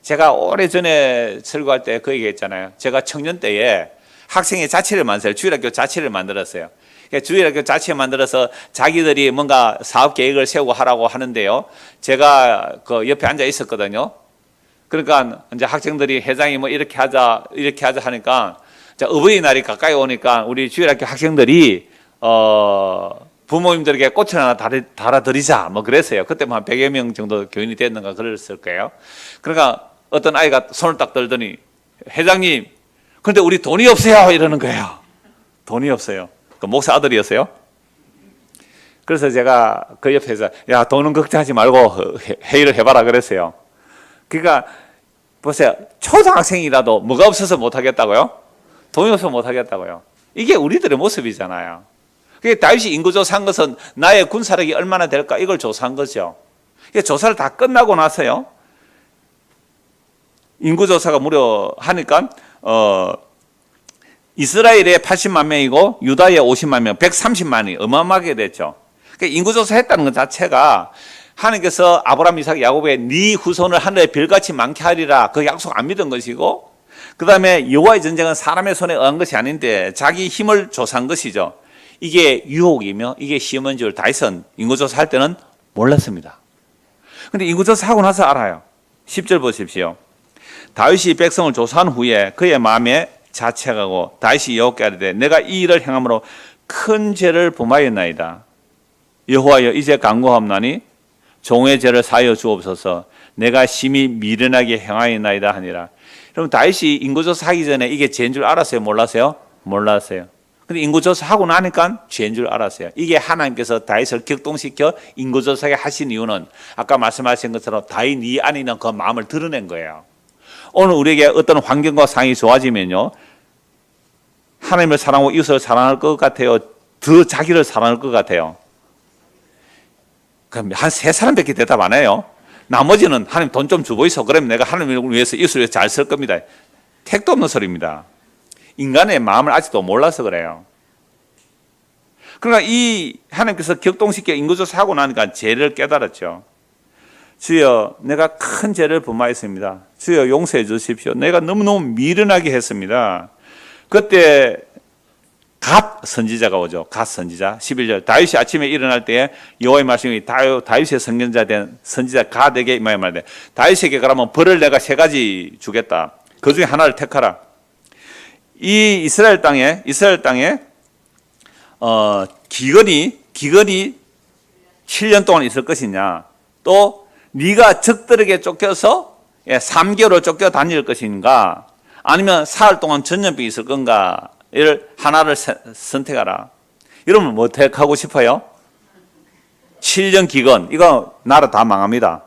S1: 제가 오래전에 설교할 때 그 얘기했잖아요. 제가 청년 때에 학생의 자치를 만들어요. 주일학교 자치를 만들었어요. 그러니까 주일학교 자치 만들어서 자기들이 뭔가 사업 계획을 세우고 하라고 하는데요, 제가 그 옆에 앉아 있었거든요. 그러니까 이제 학생들이 회장이 뭐 이렇게 하자 하니까, 어버이날이 가까이 오니까 우리 주일학교 학생들이 부모님들에게 꽃을 하나 달아드리자 뭐 그랬어요. 그때 한 100여 명 정도 교인이 됐는가 그랬을 거예요. 그러니까 어떤 아이가 손을 딱 들더니, 회장님, 그런데 우리 돈이 없어요 이러는 거예요. 돈이 없어요. 그 목사 아들이었어요. 그래서 제가 그 옆에서, 야, 돈은 걱정하지 말고 회의를 해봐라 그랬어요. 그러니까 보세요, 초등학생이라도 뭐가 없어서 못하겠다고요? 돈이 없어서 못하겠다고요? 이게 우리들의 모습이잖아요. 다윗이 인구조사한 것은 나의 군사력이 얼마나 될까 이걸 조사한 거죠. 조사를 다 끝나고 나서요, 인구조사가 무려 하니까 이스라엘에 80만 명이고 유다에 50만 명, 130만이 어마어마하게 됐죠. 그러니까 인구조사 했다는 것 자체가 하나님께서 아브라함, 이삭, 야곱의 네 후손을 하늘에 별같이 많게 하리라 그 약속 안 믿은 것이고, 그 다음에 여호와의 전쟁은 사람의 손에 의한 것이 아닌데 자기 힘을 조사한 것이죠. 이게 유혹이며 이게 시험인 줄 다윗은 인구조사할 때는 몰랐습니다. 근데 인구조사하고 나서 알아요. 10절 보십시오. 다윗이 백성을 조사한 후에 그의 마음에 자책하고 다윗이 여호와께 아뢰되 내가 이 일을 행함으로 큰 죄를 범하였나이다. 여호와여 이제 간구하옵나니 종의 죄를 사하여 주옵소서. 내가 심히 미련하게 행하였나이다 하니라. 그럼 다윗이 인구조사하기 전에 이게 죄인 줄 알았어요? 몰랐어요? 몰랐어요. 근데 인구조사하고 나니까 죄인 줄 알았어요. 이게 하나님께서 다윗을 격동시켜 인구조사하게 하신 이유는 아까 말씀하신 것처럼 다윗 네 안에 있는 그 마음을 드러낸 거예요. 오늘 우리에게 어떤 환경과 상황이 좋아지면요, 하나님을 사랑하고 이웃을 사랑할 것 같아요? 더 자기를 사랑할 것 같아요? 그럼 한 세 사람밖에 대답 안 해요. 나머지는 하나님 돈 좀 주고 있어. 그러면 내가 하나님을 위해서 이웃을 위해서 잘 쓸 겁니다. 택도 없는 소리입니다. 인간의 마음을 아직도 몰라서 그래요. 그러니까 이 하나님께서 격동시켜 인구조사하고 나니까 죄를 깨달았죠. 주여 내가 큰 죄를 범하였습니다. 주여 용서해 주십시오. 내가 너무너무 미련하게 했습니다. 그때 갓 선지자가 오죠. 갓 선지자 11절 다윗이 아침에 일어날 때에 여호와의 말씀이 다윗의 선견자 된 선지자 갓에게 임하여 말하되 다윗에게 그러면 벌을 내가 세 가지 주겠다. 그 중에 하나를 택하라. 이 이스라엘 땅에 기근이 7년 동안 있을 것이냐, 또 네가 적들에게 쫓겨서 3개월을 쫓겨 다닐 것인가, 아니면 사흘 동안 전염병이 있을 건가, 이를 하나를 선택하라. 여러분 뭐 택하고 싶어요? 7년 기근, 이거 나라 다 망합니다.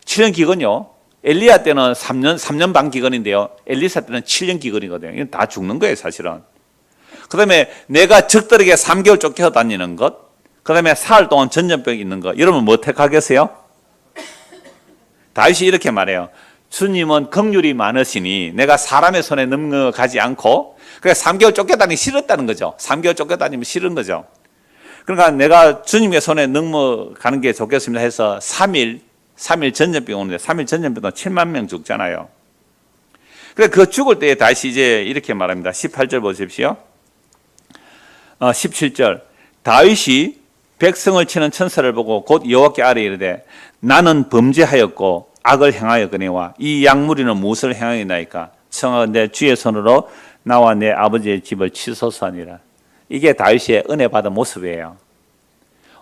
S1: 7년 기근요, 엘리야 때는 3년 반 기근인데요, 엘리사 때는 7년 기근이거든요. 이건 다 죽는 거예요 사실은. 그 다음에 내가 적들에게 3개월 쫓겨다니는 것, 그 다음에 사흘 동안 전염병이 있는 것, 여러분 뭐 택하겠어요? 다윗이 이렇게 말해요. 주님은 긍휼이 많으시니 내가 사람의 손에 넘어가지 않고, 그러니까 3개월 쫓겨다니기 싫었다는 거죠. 3개월 쫓겨다니면 싫은 거죠. 그러니까 내가 주님의 손에 넘어가는 게 좋겠습니다 해서 3일 전염병 오는데 3일 전염병도 7만 명 죽잖아요. 그래 그 죽을 때에 다시 이제 이렇게 말합니다. 18절 보십시오. 17절 다윗이 백성을 치는 천사를 보고 곧 여호와께 아뢰 이르되 나는 범죄하였고 악을 행하였거니와 이 양무리는 무엇을 행하였나이까? 청하건대 주의 손으로 나와 내 아버지의 집을 치소서 하니라. 이게 다윗의 은혜 받은 모습이에요.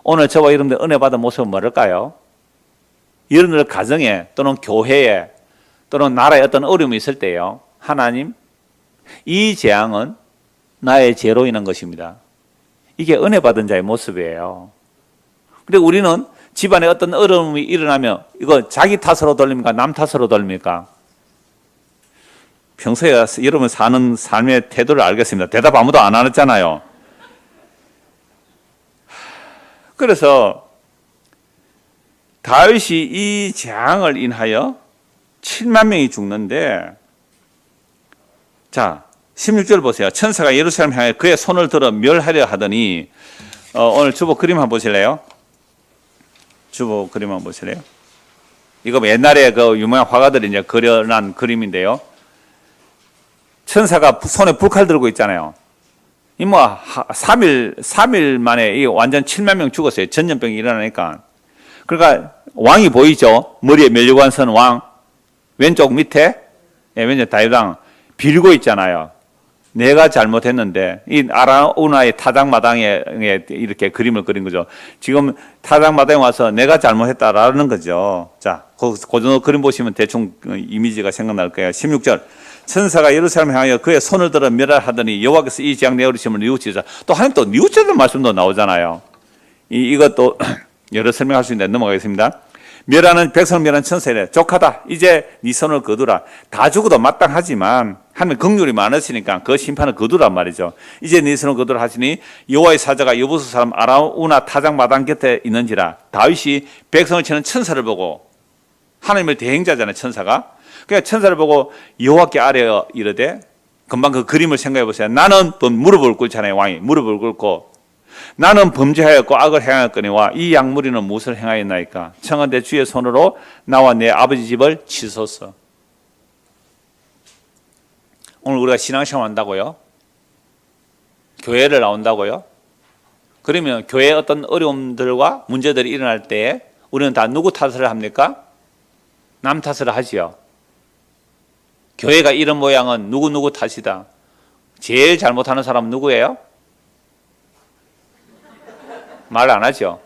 S1: 오늘 저와 여러분들 은혜 받은 모습은 뭘까요? 여러분들 가정에 또는 교회에 또는 나라에 어떤 어려움이 있을 때요, 하나님 이 재앙은 나의 죄로 인한 것입니다. 이게 은혜 받은 자의 모습이에요. 근데 우리는 집안에 어떤 어려움이 일어나면 이거 자기 탓으로 돌립니까? 남 탓으로 돌립니까? 평소에 여러분 사는 삶의 태도를 알겠습니다. 대답 아무도 안 하잖아요. 그래서 다윗이 이 재앙을 인하여 7만 명이 죽는데, 자 16절 보세요. 천사가 예루살렘 향해 그의 손을 들어 멸하려 하더니, 오늘 주보 그림 한번 보실래요? 주보 그림 한번 보실래요? 이거 옛날에 그 유명한 화가들이 이제 그려난 그림인데요. 천사가 손에 불칼 들고 있잖아요. 이 뭐 3일 만에 이 완전 7만 명 죽었어요. 전염병이 일어나니까. 그러니까 왕이 보이죠? 머리에 면류관 선 왕, 왼쪽 밑에, 왼쪽 다윗왕 빌고 있잖아요. 내가 잘못했는데, 이 아라우나의 타작마당에 이렇게 그림을 그린 거죠. 지금 타작마당에 와서 내가 잘못했다라는 거죠. 자, 그 정도 그림 보시면 대충 이미지가 생각날 거예요. 16절. 천사가 예루살렘을 향하여 그의 손을 들어 멸하더니 여호와께서 이 재앙 내어리심을 뉘우치자. 또 하나님 또 뉘우치는 말씀도 나오잖아요. 이것도 여러 설명할 수 있는데 넘어가겠습니다. 멸하는 백성을 멸하는 천사이래. 족하다. 이제 네 손을 거두라. 다 죽어도 마땅하지만 하나님 긍휼이 많으시니까 그 심판을 거두란 말이죠. 이제 네 손을 거두라 하시니 여호와의 사자가 여부수 사람 아라우나 타작마당 곁에 있는지라. 다윗이 백성을 치는 천사를 보고, 하나님의 대행자잖아요 천사가. 그러니까 천사를 보고 여호와께 아뢰어 이르되, 금방 그 그림을 생각해 보세요. 나는 무릎을 꿇잖아요. 왕이 무릎을 꿇고 나는 범죄하였고 악을 행하였거니와 이 양무리는 무엇을 행하였나이까? 청하되 주의 손으로 나와 내 아버지 집을 치소서. 오늘 우리가 신앙시험 한다고요? 교회를 나온다고요? 그러면 교회에 어떤 어려움들과 문제들이 일어날 때에 우리는 다 누구 탓을 합니까? 남 탓을 하지요. 교회가 이런 모양은 누구 탓이다. 제일 잘못하는 사람은 누구예요? 말 안 하죠.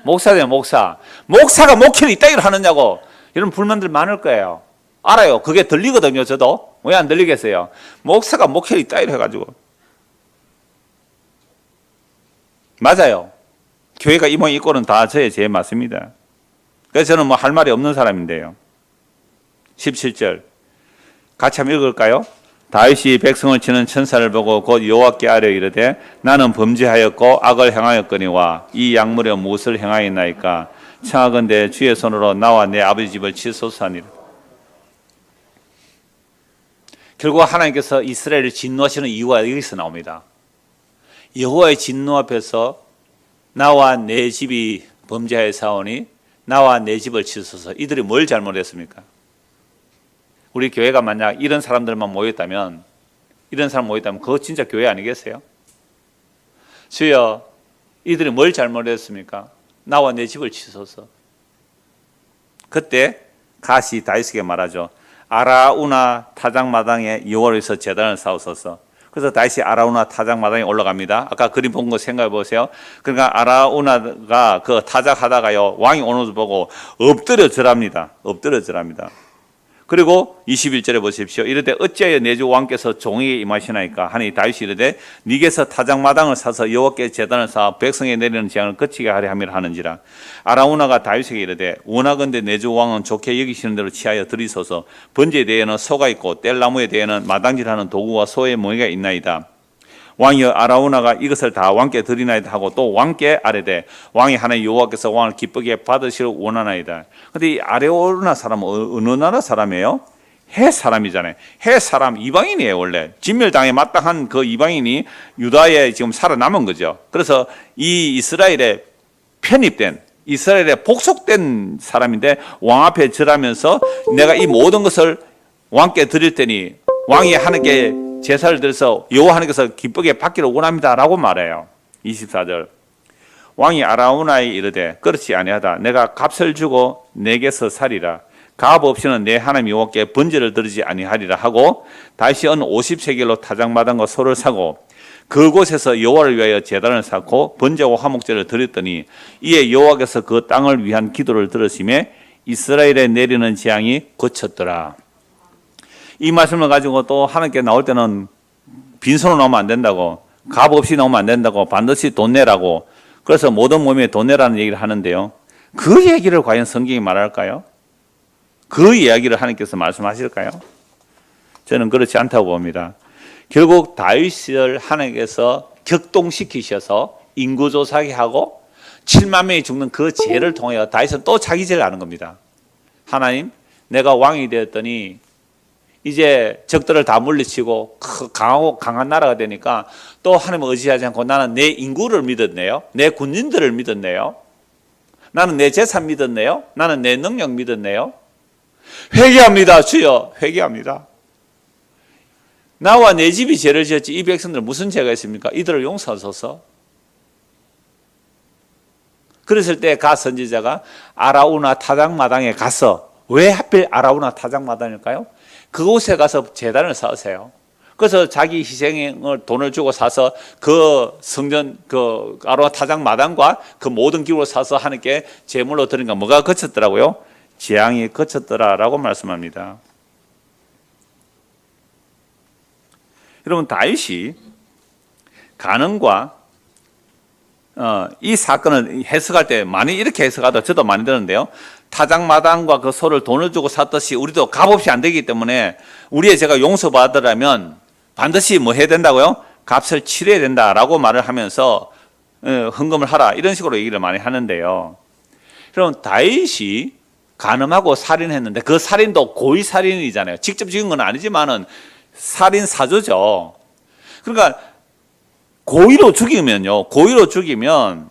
S1: 목사죠, 목사. 목사가 목회를 이따위로 하느냐고 이런 불만들 많을 거예요. 알아요. 그게 들리거든요, 저도. 왜 안 들리겠어요? 목사가 목회를 이따위로 해가지고. 맞아요. 교회가 이 모양 이 꼴은 다 저의 죄 맞습니다. 그래서 저는 뭐 할 말이 없는 사람인데요. 17절 같이 한번 읽을까요? 다윗이 백성을 치는 천사를 보고 곧 여호와께 아뢰어 이르되 나는 범죄하였고 악을 행하였거니와 이 약물에 무엇을 행하였나이까? 청하건대 주의 손으로 나와 내 아버지 집을 치소서 하니라. 결국 하나님께서 이스라엘을 진노하시는 이유가 여기서 나옵니다. 여호와의 진노 앞에서 나와 내 집이 범죄하였사오니 나와 내 집을 치소서. 이들이 뭘 잘못했습니까? 우리 교회가 만약 이런 사람들만 모였다면 그거 진짜 교회 아니겠어요? 주여, 이들이 뭘 잘못했습니까? 나와 내 집을 치소서. 그때 갓이 다윗에게 말하죠. 아라우나 타작마당에 여호와를 위해서 제단을 쌓으소서. 그래서 다윗이 아라우나 타작마당에 올라갑니다. 아까 그림 본 거 생각해 보세요. 그러니까 아라우나가 그 타작하다가요, 왕이 오는 걸 보고 엎드려 절합니다. 그리고 21절에 보십시오. 이르되 어찌하여 내 주 왕께서 종에게 임하시나이까 하니 다윗이 이르되 네게서 타작마당을 사서 여호와께 제단을 쌓아 백성에 내리는 재앙을 그치게 하려 함이라 하는지라. 아라우나가 다윗에게 이르되 원하건대 내 주 왕은 좋게 여기시는 대로 취하여 드리소서. 번제에 대해는 소가 있고 뗄나무에 대해는 마당질하는 도구와 소의 멍에가 있나이다. 왕이여 아라우나가 이것을 다 왕께 드리나이다 하고 또 왕께 아뢰되 왕이 하나님 여호와께서 왕을 기쁘게 받으시길 원하나이다. 그런데 이 아라우나 사람은 어느 나라 사람이에요? 해 사람이잖아요. 해 사람 이방인이에요. 원래 진멸당에 마땅한 그 이방인이 유다에 지금 살아남은 거죠. 그래서 이 이스라엘에 편입된 이스라엘에 복속된 사람인데 왕 앞에 절하면서 내가 이 모든 것을 왕께 드릴 테니 왕이 하나님께 제사를 드려서 여호와 하나님께서 기쁘게 받기를 원합니다라고 말해요. 24절 왕이 아라우나에 이르되 그렇지 아니하다. 내가 값을 주고 내게서 살이라. 값 없이는 내 하나님 여호와께 번제를 드리지 아니하리라 하고 다시 언 50세겔로 타작마당과 소를 사고 그곳에서 여호와를 위하여 제단을 쌓고 번제와 화목제를 드렸더니 이에 여호와께서 그 땅을 위한 기도를 들으시매 이스라엘에 내리는 재앙이 그쳤더라. 이 말씀을 가지고 또 하나님께 나올 때는 빈손으로 나오면 안 된다고, 값 없이 나오면 안 된다고, 반드시 돈 내라고, 그래서 모든 몸에 돈 내라는 얘기를 하는데요. 그 얘기를 과연 성경이 말할까요? 그 이야기를 하나님께서 말씀하실까요? 저는 그렇지 않다고 봅니다. 결국 다윗을 하나님께서 격동시키셔서 인구조사하게 하고 7만 명이 죽는 그 죄를 통해 다윗은 또 자기 죄를 아는 겁니다. 하나님, 내가 왕이 되었더니 이제 적들을 다 물리치고 강하고 강한 나라가 되니까 또 하나님을 의지하지 않고 나는 내 인구를 믿었네요. 내 군인들을 믿었네요. 나는 내 재산 믿었네요. 나는 내 능력 믿었네요. 회개합니다. 주여, 회개합니다. 나와 내 집이 죄를 지었지 이 백성들은 무슨 죄가 있습니까? 이들을 용서하소서. 그랬을 때 가 선지자가 아라우나 타작마당에 가서, 왜 하필 아라우나 타작마당일까요? 그곳에 가서 제단을 쌓으세요. 그래서 자기 희생을 돈을 주고 사서 그 성전 그 아로아 타작 마당과 그 모든 기구를 사서 하나님께 제물로 드리니까 뭐가 그쳤더라고요? 재앙이 그쳤더라라고 말씀합니다. 여러분 다윗이 간음과 이 사건을 해석할 때 많이 이렇게 해석하다 저도 많이 들었는데요. 타작마당과 그 소를 돈을 주고 샀듯이 우리도 값없이 안 되기 때문에 우리의 죄가 용서받으려면 반드시 뭐 해야 된다고요? 값을 치러야 된다라고 말을 하면서 헌금을 하라 이런 식으로 얘기를 많이 하는데요. 그럼 다윗이 간음하고 살인했는데 그 살인도 고의 살인이잖아요. 직접 죽인 건 아니지만은 살인 사조죠. 그러니까 고의로 죽이면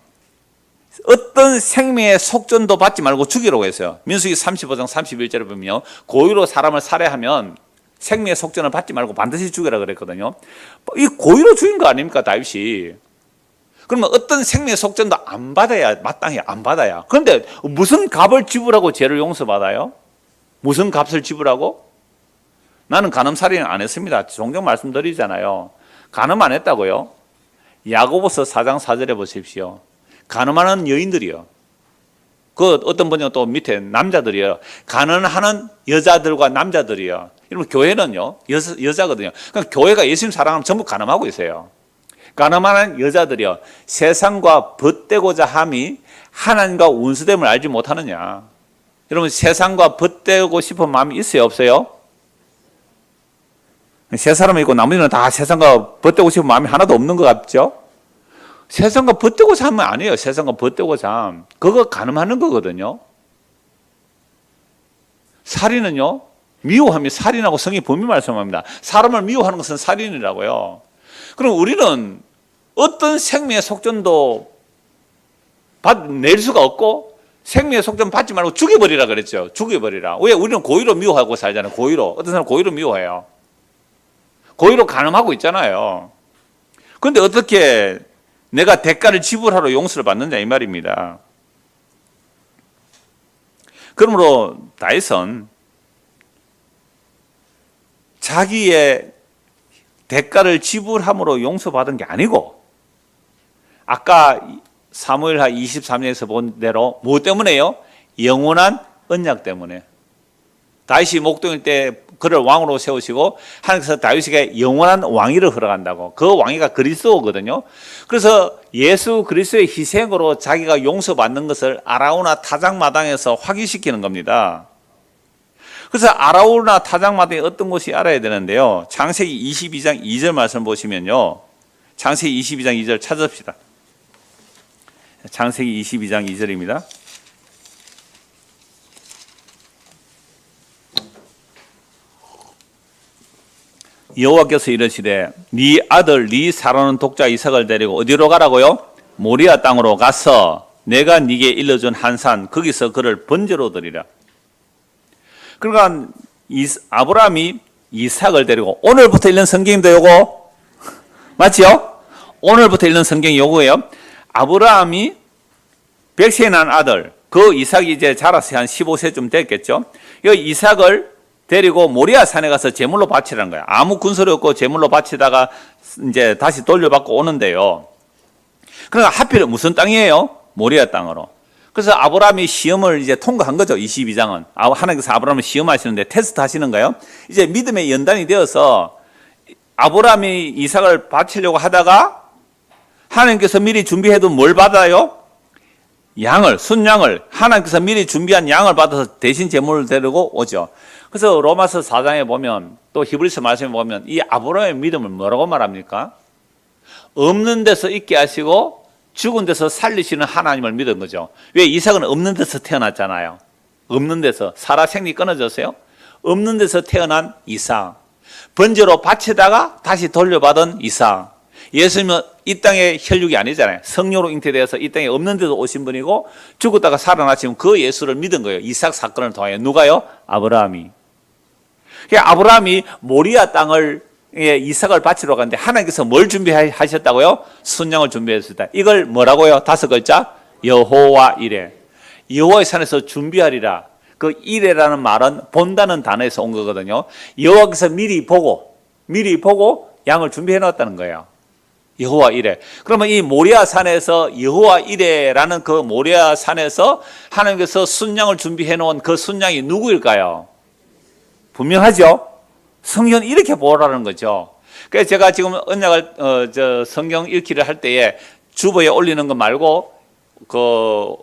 S1: 어떤 생명의 속전도 받지 말고 죽이라고 했어요. 민수기 35장 31절에 보면요, 고의로 사람을 살해하면 생명의 속전을 받지 말고 반드시 죽여라 그랬거든요. 이 고의로 죽인 거 아닙니까, 다윗이? 그러면 어떤 생명의 속전도 안 받아야, 마땅히 안 받아야. 그런데 무슨 값을 지불하고 죄를 용서받아요? 무슨 값을 지불하고? 나는 간음살인 안 했습니다. 종종 말씀드리잖아요. 간음 안 했다고요? 야고보서 4장 4절에 보십시오. 간음하는 여인들이요. 그 어떤 분이 또 밑에 남자들이요. 간음하는 여자들과 남자들이요. 여러분, 교회는요, 여자거든요. 그러니까 교회가 예수님 사랑하면 전부 간음하고 있어요. 간음하는 여자들이요, 세상과 벗대고자 함이 하나님과 운수됨을 알지 못하느냐. 여러분, 세상과 벗대고 싶은 마음이 있어요, 없어요? 세 사람이 있고 나머지는 다 세상과 벗대고 싶은 마음이 하나도 없는 것 같죠? 세상과 벗대고자 하면 아니에요. 세상과 벗대고자 함, 그거 간음하는 거거든요. 살인은요, 미워함이 살인하고 성경이 분명히 말씀합니다. 사람을 미워하는 것은 살인이라고요. 그럼 우리는 어떤 생명의 속전도 낼 수가 없고 생명의 속전 받지 말고 죽여버리라 그랬죠. 죽여버리라. 왜? 우리는 고의로 미워하고 살잖아요. 고의로. 어떤 사람은 고의로 미워해요. 고의로 간음하고 있잖아요. 그런데 어떻게 내가 대가를 지불하러 용서를 받느냐 이 말입니다. 그러므로 다윗은 자기의 대가를 지불함으로 용서받은 게 아니고, 아까 사무엘하 23장에서 본 대로 뭐 때문에요? 영원한 언약 때문에. 다윗이 목동일 때 그를 왕으로 세우시고 하나님께서 다윗에게 영원한 왕위를 허락한다고. 그 왕위가 그리스도거든요. 그래서 예수 그리스도의 희생으로 자기가 용서받는 것을 아라우나 타작마당에서 확인시키는 겁니다. 그래서 아라우나 타작마당에 어떤 것이 알아야 되는데요, 창세기 22장 2절 말씀 보시면요, 창세기 22장 2절 찾읍시다. 창세기 22장 2절입니다. 여호와께서 이르시되 네 아들 네 사랑하는 독자 이삭을 데리고 어디로 가라고요? 모리아 땅으로 가서 내가 네게 일러준 한 산 거기서 그를 번제로 드리라. 그러니까 아브라함이 이삭을 데리고, 오늘부터 읽는 성경인데 요거 맞지요? 오늘부터 읽는 성경이 요거예요. 아브라함이 100세에 난 아들, 그 이삭이 이제 자라서 한 15세쯤 됐겠죠. 이 이삭을 데리고 모리아 산에 가서 제물로 바치라는 거야. 아무 군소리 없고 제물로 바치다가 이제 다시 돌려받고 오는데요. 그러니까 하필 무슨 땅이에요? 모리아 땅으로. 그래서 아브라함이 시험을 이제 통과한 거죠. 22장은. 하나님께서 아브라함을 시험하시는데 테스트 하시는 거예요. 이제 믿음의 연단이 되어서 아브라함이 이삭을 바치려고 하다가 하나님께서 미리 준비해둔 뭘 받아요? 양을, 순양을, 하나님께서 미리 준비한 양을 받아서 대신 제물을 데리고 오죠. 그래서 로마서 4장에 보면, 또 히브리서 말씀에 보면 이 아브라함의 믿음을 뭐라고 말합니까? 없는 데서 있게 하시고 죽은 데서 살리시는 하나님을 믿은 거죠. 왜? 이삭은 없는 데서 태어났잖아요. 없는 데서. 사라 생리 끊어졌어요. 없는 데서 태어난 이삭, 번제로 바치다가 다시 돌려받은 이삭. 예수님은 이 땅의 혈육이 아니잖아요. 성령으로 잉태되어서 이 땅에 없는 데도 오신 분이고 죽었다가 살아나시면 그 예수를 믿은 거예요. 이삭 사건을 통하여. 누가요? 아브라함이. 아브라함이 모리아 땅을 이삭을 바치러 갔는데 하나님께서 뭘 준비하셨다고요? 순양을 준비했습니다. 이걸 뭐라고요? 5글자? 여호와 이레. 여호와의 산에서 준비하리라. 그 이레라는 말은 본다는 단어에서 온 거거든요. 여호와께서 미리 보고 양을 준비해 놨다는 거예요. 여호와 이레. 그러면 이 모리아 산에서 여호와 이레라는 그 모리아 산에서 하나님께서 순양을 준비해 놓은 그 순양이 누구일까요? 분명하죠. 성경은 이렇게 보라는 거죠. 그래서 제가 지금 언약을 성경 읽기를 할 때에 주보에 올리는 거 말고 그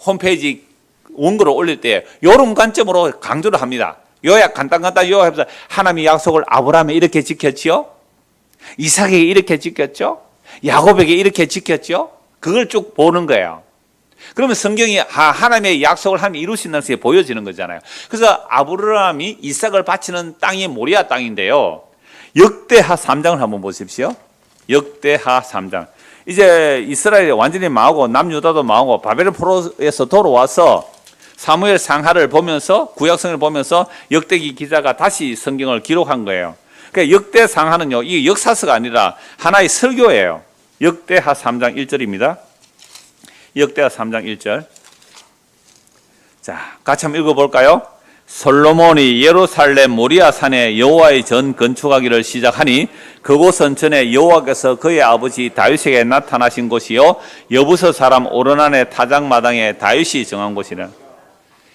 S1: 홈페이지 원고로 올릴 때 이런 관점으로 강조를 합니다. 요약 간단 요약해서 하나님의 약속을 아브라함에 이렇게 지켰지요. 이삭에게 이렇게 지켰죠. 야곱에게 이렇게 지켰죠. 그걸 쭉 보는 거예요. 그러면 성경이 하나님의 약속을 하나님이 이루신다는 것이 보여지는 거잖아요. 그래서 아브라함이 이삭을 바치는 땅이 모리아 땅인데요. 역대하 3장을 한번 보십시오. 역대하 3장. 이제 이스라엘이 완전히 망하고 남유다도 망하고 바벨 포로에서 돌아와서 사무엘 상하를 보면서 구약성을 보면서 역대기 기자가 다시 성경을 기록한 거예요. 그러니까 역대 상하는요, 이게 역사서가 아니라 하나의 설교예요. 역대하 3장 1절입니다. 역대하 3장 1절. 자, 같이 한번 읽어볼까요? 솔로몬이 예루살렘 모리아 산에 여호와의 전 건축하기를 시작하니 그곳은 전에 여호와께서 그의 아버지 다윗에게 나타나신 곳이요 여부서 사람 오르난의 타작마당에 다윗이 정한 곳이라.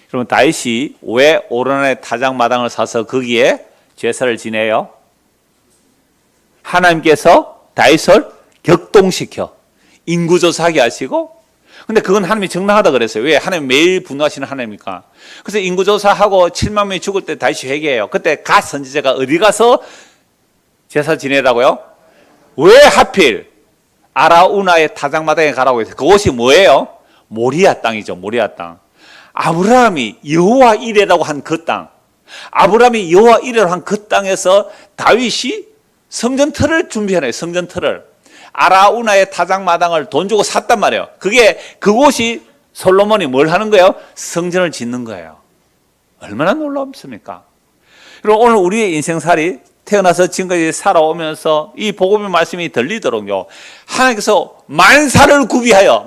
S1: 그러면 다윗이 왜 오르난의 타작마당을 사서 거기에 제사를 지내요? 하나님께서 다윗을 격동시켜 인구조사하게 하시고, 근데 그건 하나님이 정당하다 그랬어요. 왜? 하나님 매일 분노하시는 하나님입니까? 그래서 인구조사하고 7만 명이 죽을 때 다시 회개해요. 그때 갓 선지자가 어디 가서 제사 지내라고요? 왜 하필 아라우나의 타작마당에 가라고 했어요? 그곳이 뭐예요? 모리아 땅이죠. 모리아 땅. 아브라함이 여호와 이레라고 한 그 땅, 아브라함이 여호와 이레라고 한 그 땅에서 다윗이 성전터를 준비하네요. 성전터를. 아라우나의 타작마당을 돈 주고 샀단 말이에요. 그곳이 솔로몬이 뭘 하는 거예요? 성전을 짓는 거예요. 얼마나 놀랍습니까? 그리고 오늘 우리의 인생살이 태어나서 지금까지 살아오면서 이 복음의 말씀이 들리도록요, 하나님께서 만사를 구비하여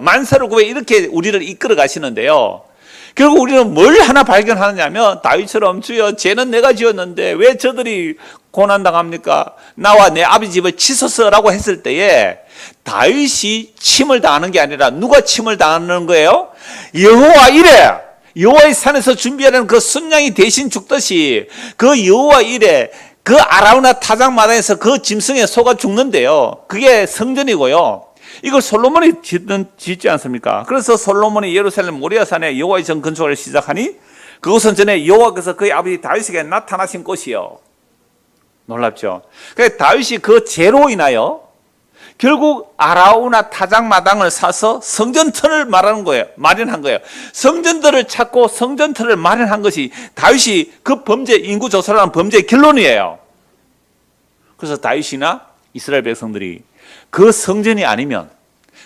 S1: 이렇게 우리를 이끌어 가시는데요, 결국 우리는 뭘 하나 발견하느냐면 다윗처럼 주여 죄는 내가 지었는데 왜 저들이 고난당합니까? 나와 내 아버지 집을 치소서라고 했을 때에 다윗이 침을 당하는 게 아니라 누가 침을 당하는 거예요? 여호와 이레, 여호와의 산에서 준비하는 그 순양이 대신 죽듯이 그 여호와 이레, 그 아라우나 타작마당에서 그 짐승의 소가 죽는데요, 그게 성전이고요. 이걸 솔로몬이 짓지 않습니까? 그래서 솔로몬이 예루살렘 모리아산에 여호와의 전 건축을 시작하니 그곳은 전에 여호와께서 그의 아버지 다윗에게 나타나신 곳이요. 놀랍죠? 그러니까 다윗이 그 죄로 인하여 결국 아라우나 타작마당을 사서 성전터를 마련한 거예요. 성전들을 찾고 성전터를 마련한 것이 다윗이 그 범죄, 인구조사를 한 범죄의 결론이에요. 그래서 다윗이나 이스라엘 백성들이 그 성전이 아니면,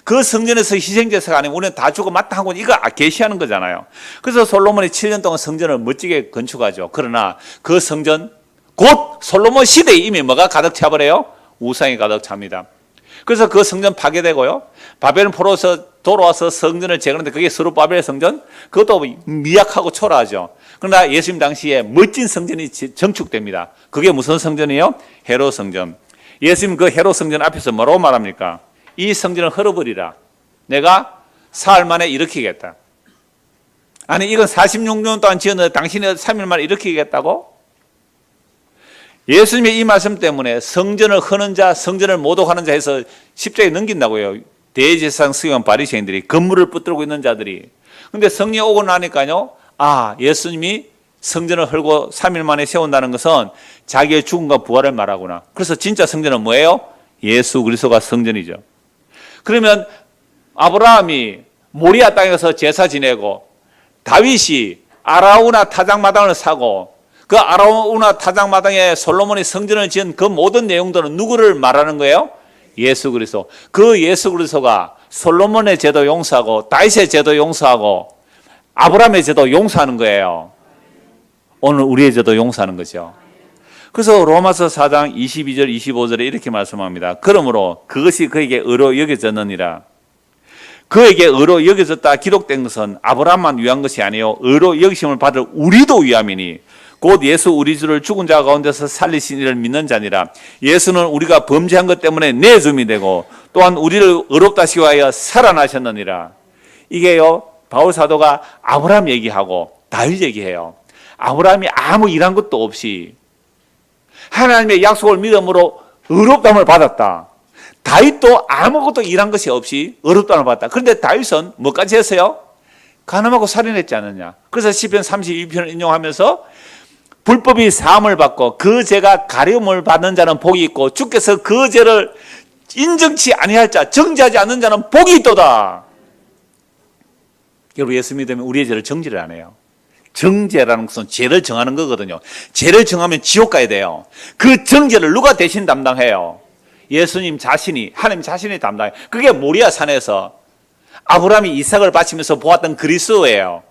S1: 그 성전에서 희생제사가 아니면 우리는 다 죽어 마땅하고, 이거 계시하는 거잖아요. 그래서 솔로몬이 7년 동안 성전을 멋지게 건축하죠. 그러나 그 성전, 곧 솔로몬 시대에 이미 뭐가 가득 차버려요? 우상이 가득 찹니다. 그래서 그 성전 파괴되고요, 바벨 포로에서 돌아와서 성전을 재건하는데 그게 스룹바벨 성전, 그것도 미약하고 초라하죠. 그러나 예수님 당시에 멋진 성전이 정축됩니다. 그게 무슨 성전이에요? 헤롯 성전. 예수님 그 헤롯 성전 앞에서 뭐라고 말합니까? 이 성전을 헐어버리라. 내가 사흘 만에 일으키겠다. 아니, 이건 46년 동안 지었는데 당신이 3일 만에 일으키겠다고? 예수님의 이 말씀 때문에 성전을 허는 자, 성전을 모독하는 자 해서 십자가에 넘긴다고요. 대제사장 서기관 바리새인들이, 건물을 붙들고 있는 자들이. 근데 성령이 오고 나니까요, 예수님이 성전을 헐고 3일 만에 세운다는 것은 자기의 죽음과 부활을 말하구나. 그래서 진짜 성전은 뭐예요? 예수 그리스도가 성전이죠. 그러면 아브라함이 모리아 땅에서 제사 지내고, 다윗이 아라우나 타작마당을 사고, 그 아라우나 타작마당에 솔로몬이 성전을 지은 그 모든 내용들은 누구를 말하는 거예요? 예수 그리스도. 그 예수 그리스도가 솔로몬의 죄도 용서하고 다윗의 죄도 용서하고 아브라함의 죄도 용서하는 거예요. 오늘 우리의 죄도 용서하는 거죠. 그래서 로마서 4장 22절 25절에 이렇게 말씀합니다. 그러므로 그것이 그에게 의로 여겨졌느니라. 그에게 의로 여겨졌다 기록된 것은 아브라함만 위한 것이 아니요 의로 여기심을 받을 우리도 위함이니 곧 예수 우리 주를 죽은 자 가운데서 살리신 이를 믿는 자니라. 예수는 우리가 범죄한 것 때문에 내줌이 되고 또한 우리를 의롭다 하시기 위하여 살아나셨느니라. 이게요, 바울 사도가 아브라함 얘기하고 다윗 얘기해요. 아브라함이 아무 일한 것도 없이 하나님의 약속을 믿음으로 의롭다함을 받았다. 다윗도 아무것도 일한 것이 없이 의롭다함을 받았다. 그런데 다윗은 뭐까지 했어요? 간음하고 살인했지 않느냐. 그래서 시편 32편을 인용하면서 불법이 사함을 받고 그 죄가 가려움을 받는 자는 복이 있고 주께서 그 죄를 인정치 아니할 자, 정죄하지 않는 자는 복이 있도다. 여러분, 예수 믿으면 우리의 죄를 정지를 안 해요. 정죄라는 것은 죄를 정하는 거거든요. 죄를 정하면 지옥 가야 돼요. 그 정죄를 누가 대신 담당해요? 예수님 자신이, 하나님 자신이 담당해요. 그게 모리아 산에서 아브라함이 이삭을 바치면서 보았던 그리스도예요.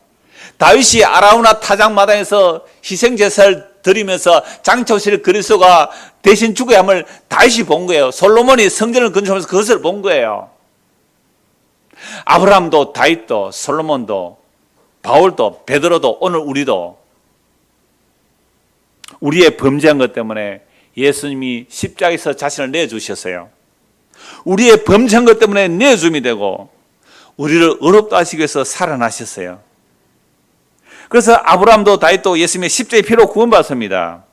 S1: 다윗이 아라우나 타작마당에서 희생제사를 드리면서 장차오실 그리스도가 대신 죽어야 함을 다윗이 본 거예요. 솔로몬이 성전을 건축하면서 그것을 본 거예요. 아브라함도 다윗도 솔로몬도 바울도 베드로도 오늘 우리도 우리의 범죄한 것 때문에 예수님이 십자가에서 자신을 내주셨어요. 우리의 범죄한 것 때문에 내줌이 되고 우리를 의롭다 하시기 위해서 살아나셨어요. 그래서 아브라함도 다윗도 예수님의 십자가의 피로 구원받습니다.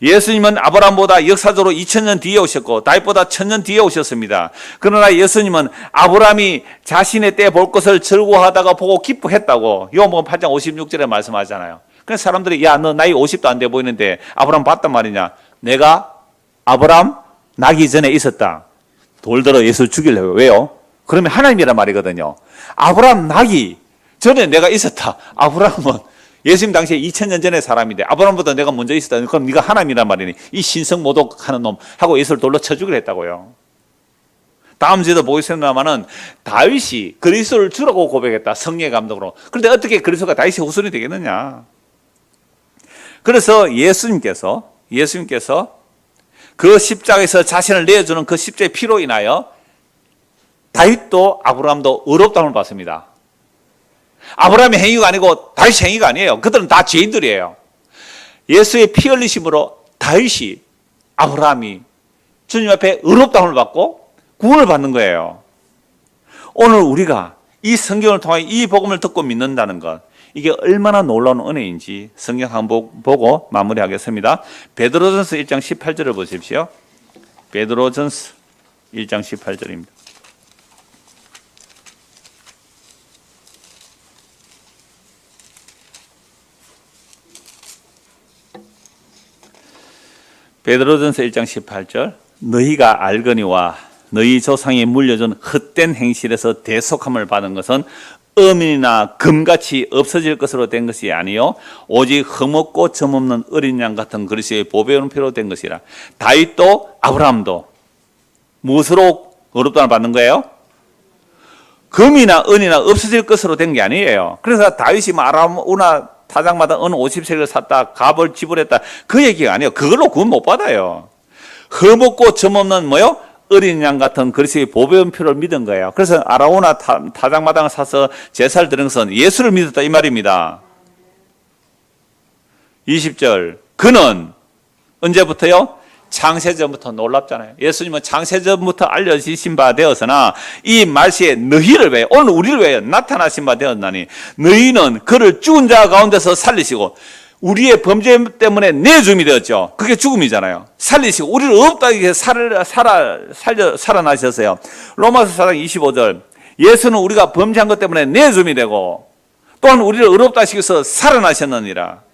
S1: 예수님은 아브라함보다 역사적으로 2000년 뒤에 오셨고 다윗보다 1000년 뒤에 오셨습니다. 그러나 예수님은 아브라함이 자신의 때 볼 것을 즐거워하다가 보고 기뻐했다고 요한복음 8장 56절에 말씀하잖아요. 그래서 사람들이 야, 너 나이 50도 안 돼 보이는데 아브라함 봤단 말이냐. 내가 아브라함 나기 전에 있었다. 돌들어 예수를 죽이려고. 왜요? 그러면 하나님이란 말이거든요. 아브라함 나기 전에 내가 있었다. 아브라함은 예수님 당시에 2000년 전의 사람인데 아브라함보다 내가 먼저 있었다. 그럼 네가 하나님이란 말이니 이 신성 모독하는 놈 하고 예수를 돌로 쳐 죽이려 했다고요. 다음 주에도 보겠습니다만은 다윗이 그리스도를 주라고 고백했다. 성령의 감동으로. 그런데 어떻게 그리스도가 다윗의 후손이 되겠느냐. 그래서 예수님께서 그 십자가에서 자신을 내어주는 그 십자가의 피로 인하여 다윗도 아브라함도 의롭다함을 받습니다. 아브라함의 행위가 아니고 다윗의 행위가 아니에요. 그들은 다 죄인들이에요. 예수의 피 흘리심으로 다윗이 아브라함이 주님 앞에 의롭다함을 받고 구원을 받는 거예요. 오늘 우리가 이 성경을 통해 이 복음을 듣고 믿는다는 것, 이게 얼마나 놀라운 은혜인지 성경 한번 보고 마무리하겠습니다. 베드로전서 1장 18절을 보십시오. 베드로전서 1장 18절입니다. 베드로전서 1장 18절 너희가 알거니와 너희 조상이 물려준 헛된 행실에서 대속함을 받은 것은 음이나 금같이 없어질 것으로 된 것이 아니요 오직 흠없고 점없는 어린 양 같은 그리스도의 보배로운 피로 된 것이라. 다윗도 아브라함도 무엇으로 의롭다함을 받는 거예요? 금이나 은이나 없어질 것으로 된 게 아니에요. 그래서 다윗이 아라우나 타작마다 은 50세를 샀다 값을 지불했다 그 얘기가 아니에요. 그걸로 구원 못 받아요. 흠없고 점없는 뭐요? 어린 양 같은 그리스도의 보배로운 피를 믿은 거예요. 그래서 아라우나 타작마당을 사서 제사를 드린 것은 예수를 믿었다 이 말입니다. 20절 그는 언제부터요? 창세전부터. 놀랍잖아요. 예수님은 창세전부터 알려지신 바 되었으나 이 말시에 너희를 왜 오늘 우리를 왜 나타나신 바 되었나니 너희는 그를 죽은 자 가운데서 살리시고 우리의 범죄 때문에 내줌이 되었죠. 그게 죽음이잖아요. 살리시고 우리를 없다게 살아나셨어요. 로마서 4장 25절 예수는 우리가 범죄한 것 때문에 내줌이 되고 또한 우리를 의롭다 하시기위해서 살아나셨느니라.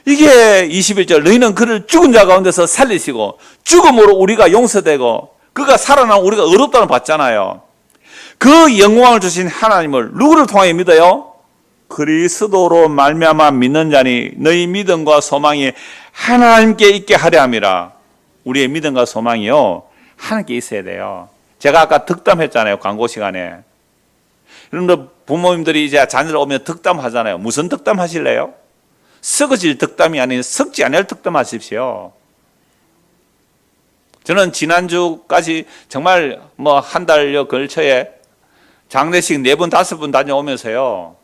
S1: 이게 21절 너희는 그를 죽은 자 가운데서 살리시고 죽음으로 우리가 용서되고 그가 살아나면 우리가 의롭다는 받잖아요. 그 영광을 주신 하나님을 누구를 통하여 믿어요? 그리스도로 말미암아 믿는 자니 너희 믿음과 소망이 하나님께 있게 하려 함이라. 우리의 믿음과 소망이요 하나님께 있어야 돼요. 제가 아까 득담했잖아요. 광고 시간에. 여러분들 부모님들이 이제 자녀들 오면 득담하잖아요. 무슨 득담 하실래요? 썩어질 득담이 아닌 썩지 않을 득담 하십시오. 저는 지난주까지 정말 한 달여 걸쳐에 장례식 4번 5번 다녀오면서요.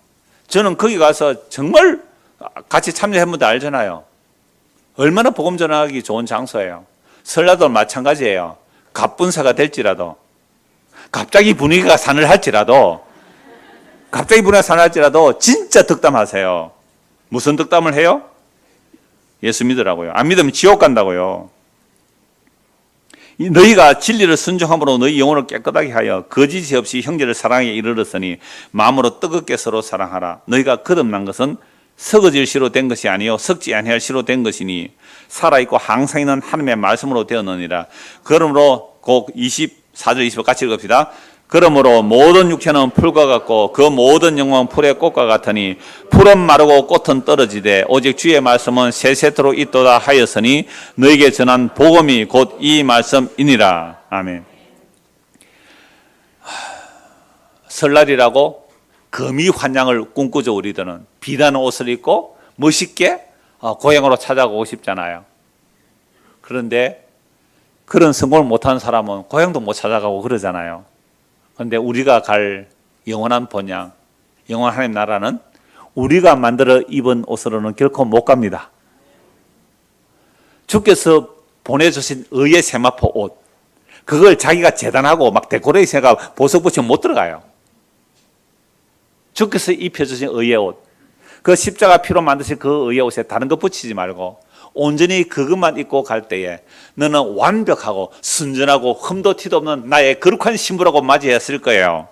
S1: 저는 거기 가서 정말 같이 참여한 분도 알잖아요. 얼마나 복음 전하기 좋은 장소예요. 설날도 마찬가지예요. 갑분사가 될지라도 갑자기 분위기가 사늘할지라도 진짜 득담하세요. 무슨 득담을 해요? 예수 믿으라고요. 안 믿으면 지옥 간다고요. 너희가 진리를 순종함으로 너희 영혼을 깨끗하게 하여 거짓이 없이 형제를 사랑에 이르렀으니 마음으로 뜨겁게 서로 사랑하라. 너희가 거듭난 것은 썩어질 시로 된 것이 아니요 썩지 아니할 시로 된 것이니 살아있고 항상 있는 하나님의 말씀으로 되었느니라. 그러므로 곧 24절 25절 같이 읽읍시다. 그러므로 모든 육체는 풀과 같고 그 모든 영광은 풀의 꽃과 같으니 풀은 마르고 꽃은 떨어지되 오직 주의 말씀은 세세토록 있도다 하였으니 너에게 전한 복음이 곧 이 말씀이니라. 아멘. 설날이라고 금이 환양을 꿈꾸죠. 우리들은 비단 옷을 입고 멋있게 고향으로 찾아가고 싶잖아요. 그런데 그런 성공을 못하는 사람은 고향도 못 찾아가고 그러잖아요. 그런데 우리가 갈 영원한 본향, 영원한 하나님 나라는 우리가 만들어 입은 옷으로는 결코 못 갑니다. 주께서 보내주신 의의 세마포 옷, 그걸 자기가 재단하고 막 데코레이션하고 보석 붙이면 못 들어가요. 주께서 입혀주신 의의 옷, 그 십자가 피로 만드신 그 의의 옷에 다른 거 붙이지 말고 온전히 그것만 입고 갈 때에 너는 완벽하고 순전하고 흠도 티도 없는 나의 거룩한 신부라고 맞이했을 거예요.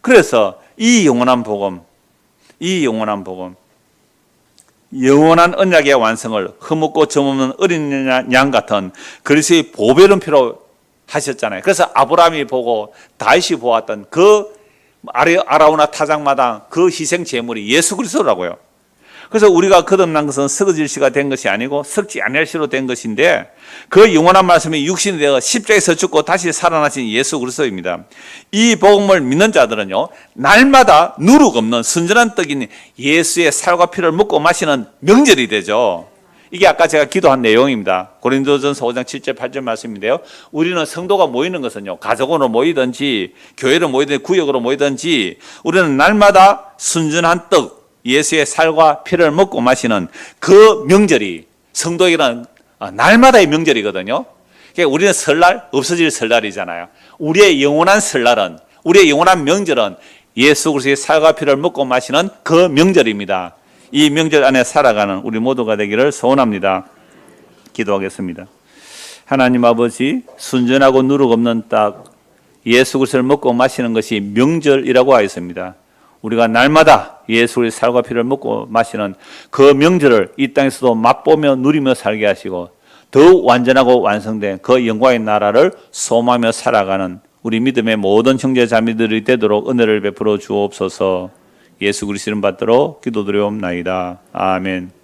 S1: 그래서 이 영원한 복음, 영원한 언약의 완성을 흠없고 점없는 어린 양 같은 그리스도의 보배로운 피로 하셨잖아요. 그래서 아브라함이 보고 다윗이 보았던 그 아라우나 타작마당 그 희생 제물이 예수 그리스도라고요. 그래서 우리가 거듭난 것은 썩어질 시가 된 것이 아니고 썩지 아니할 시로 된 것인데 그 영원한 말씀이 육신이 되어 십자가에서 죽고 다시 살아나신 예수 그리스도입니다. 이 복음을 믿는 자들은요, 날마다 누룩 없는 순전한 떡인 예수의 살과 피를 먹고 마시는 명절이 되죠. 이게 아까 제가 기도한 내용입니다. 고린도전서 5장 7절 8절 말씀인데요. 우리는 성도가 모이는 것은요, 가족으로 모이든지 교회로 모이든지 구역으로 모이든지 우리는 날마다 순전한 떡, 예수의 살과 피를 먹고 마시는 그 명절이 성도에게는 날마다의 명절이거든요. 그러니까 우리는 설날 없어질 설날이잖아요. 우리의 영원한 설날은, 우리의 영원한 명절은 예수 그리스도의 살과 피를 먹고 마시는 그 명절입니다. 이 명절 안에 살아가는 우리 모두가 되기를 소원합니다. 기도하겠습니다. 하나님 아버지, 순전하고 누룩 없는 딱 예수 그리스도를 먹고 마시는 것이 명절이라고 하였습니다. 우리가 날마다 예수의 살과 피를 먹고 마시는 그 명절을 이 땅에서도 맛보며 누리며 살게 하시고 더욱 완전하고 완성된 그 영광의 나라를 소망하며 살아가는 우리 믿음의 모든 형제 자매들이 되도록 은혜를 베풀어 주옵소서. 예수 그리스도 이름 받들어 기도드리옵나이다. 아멘.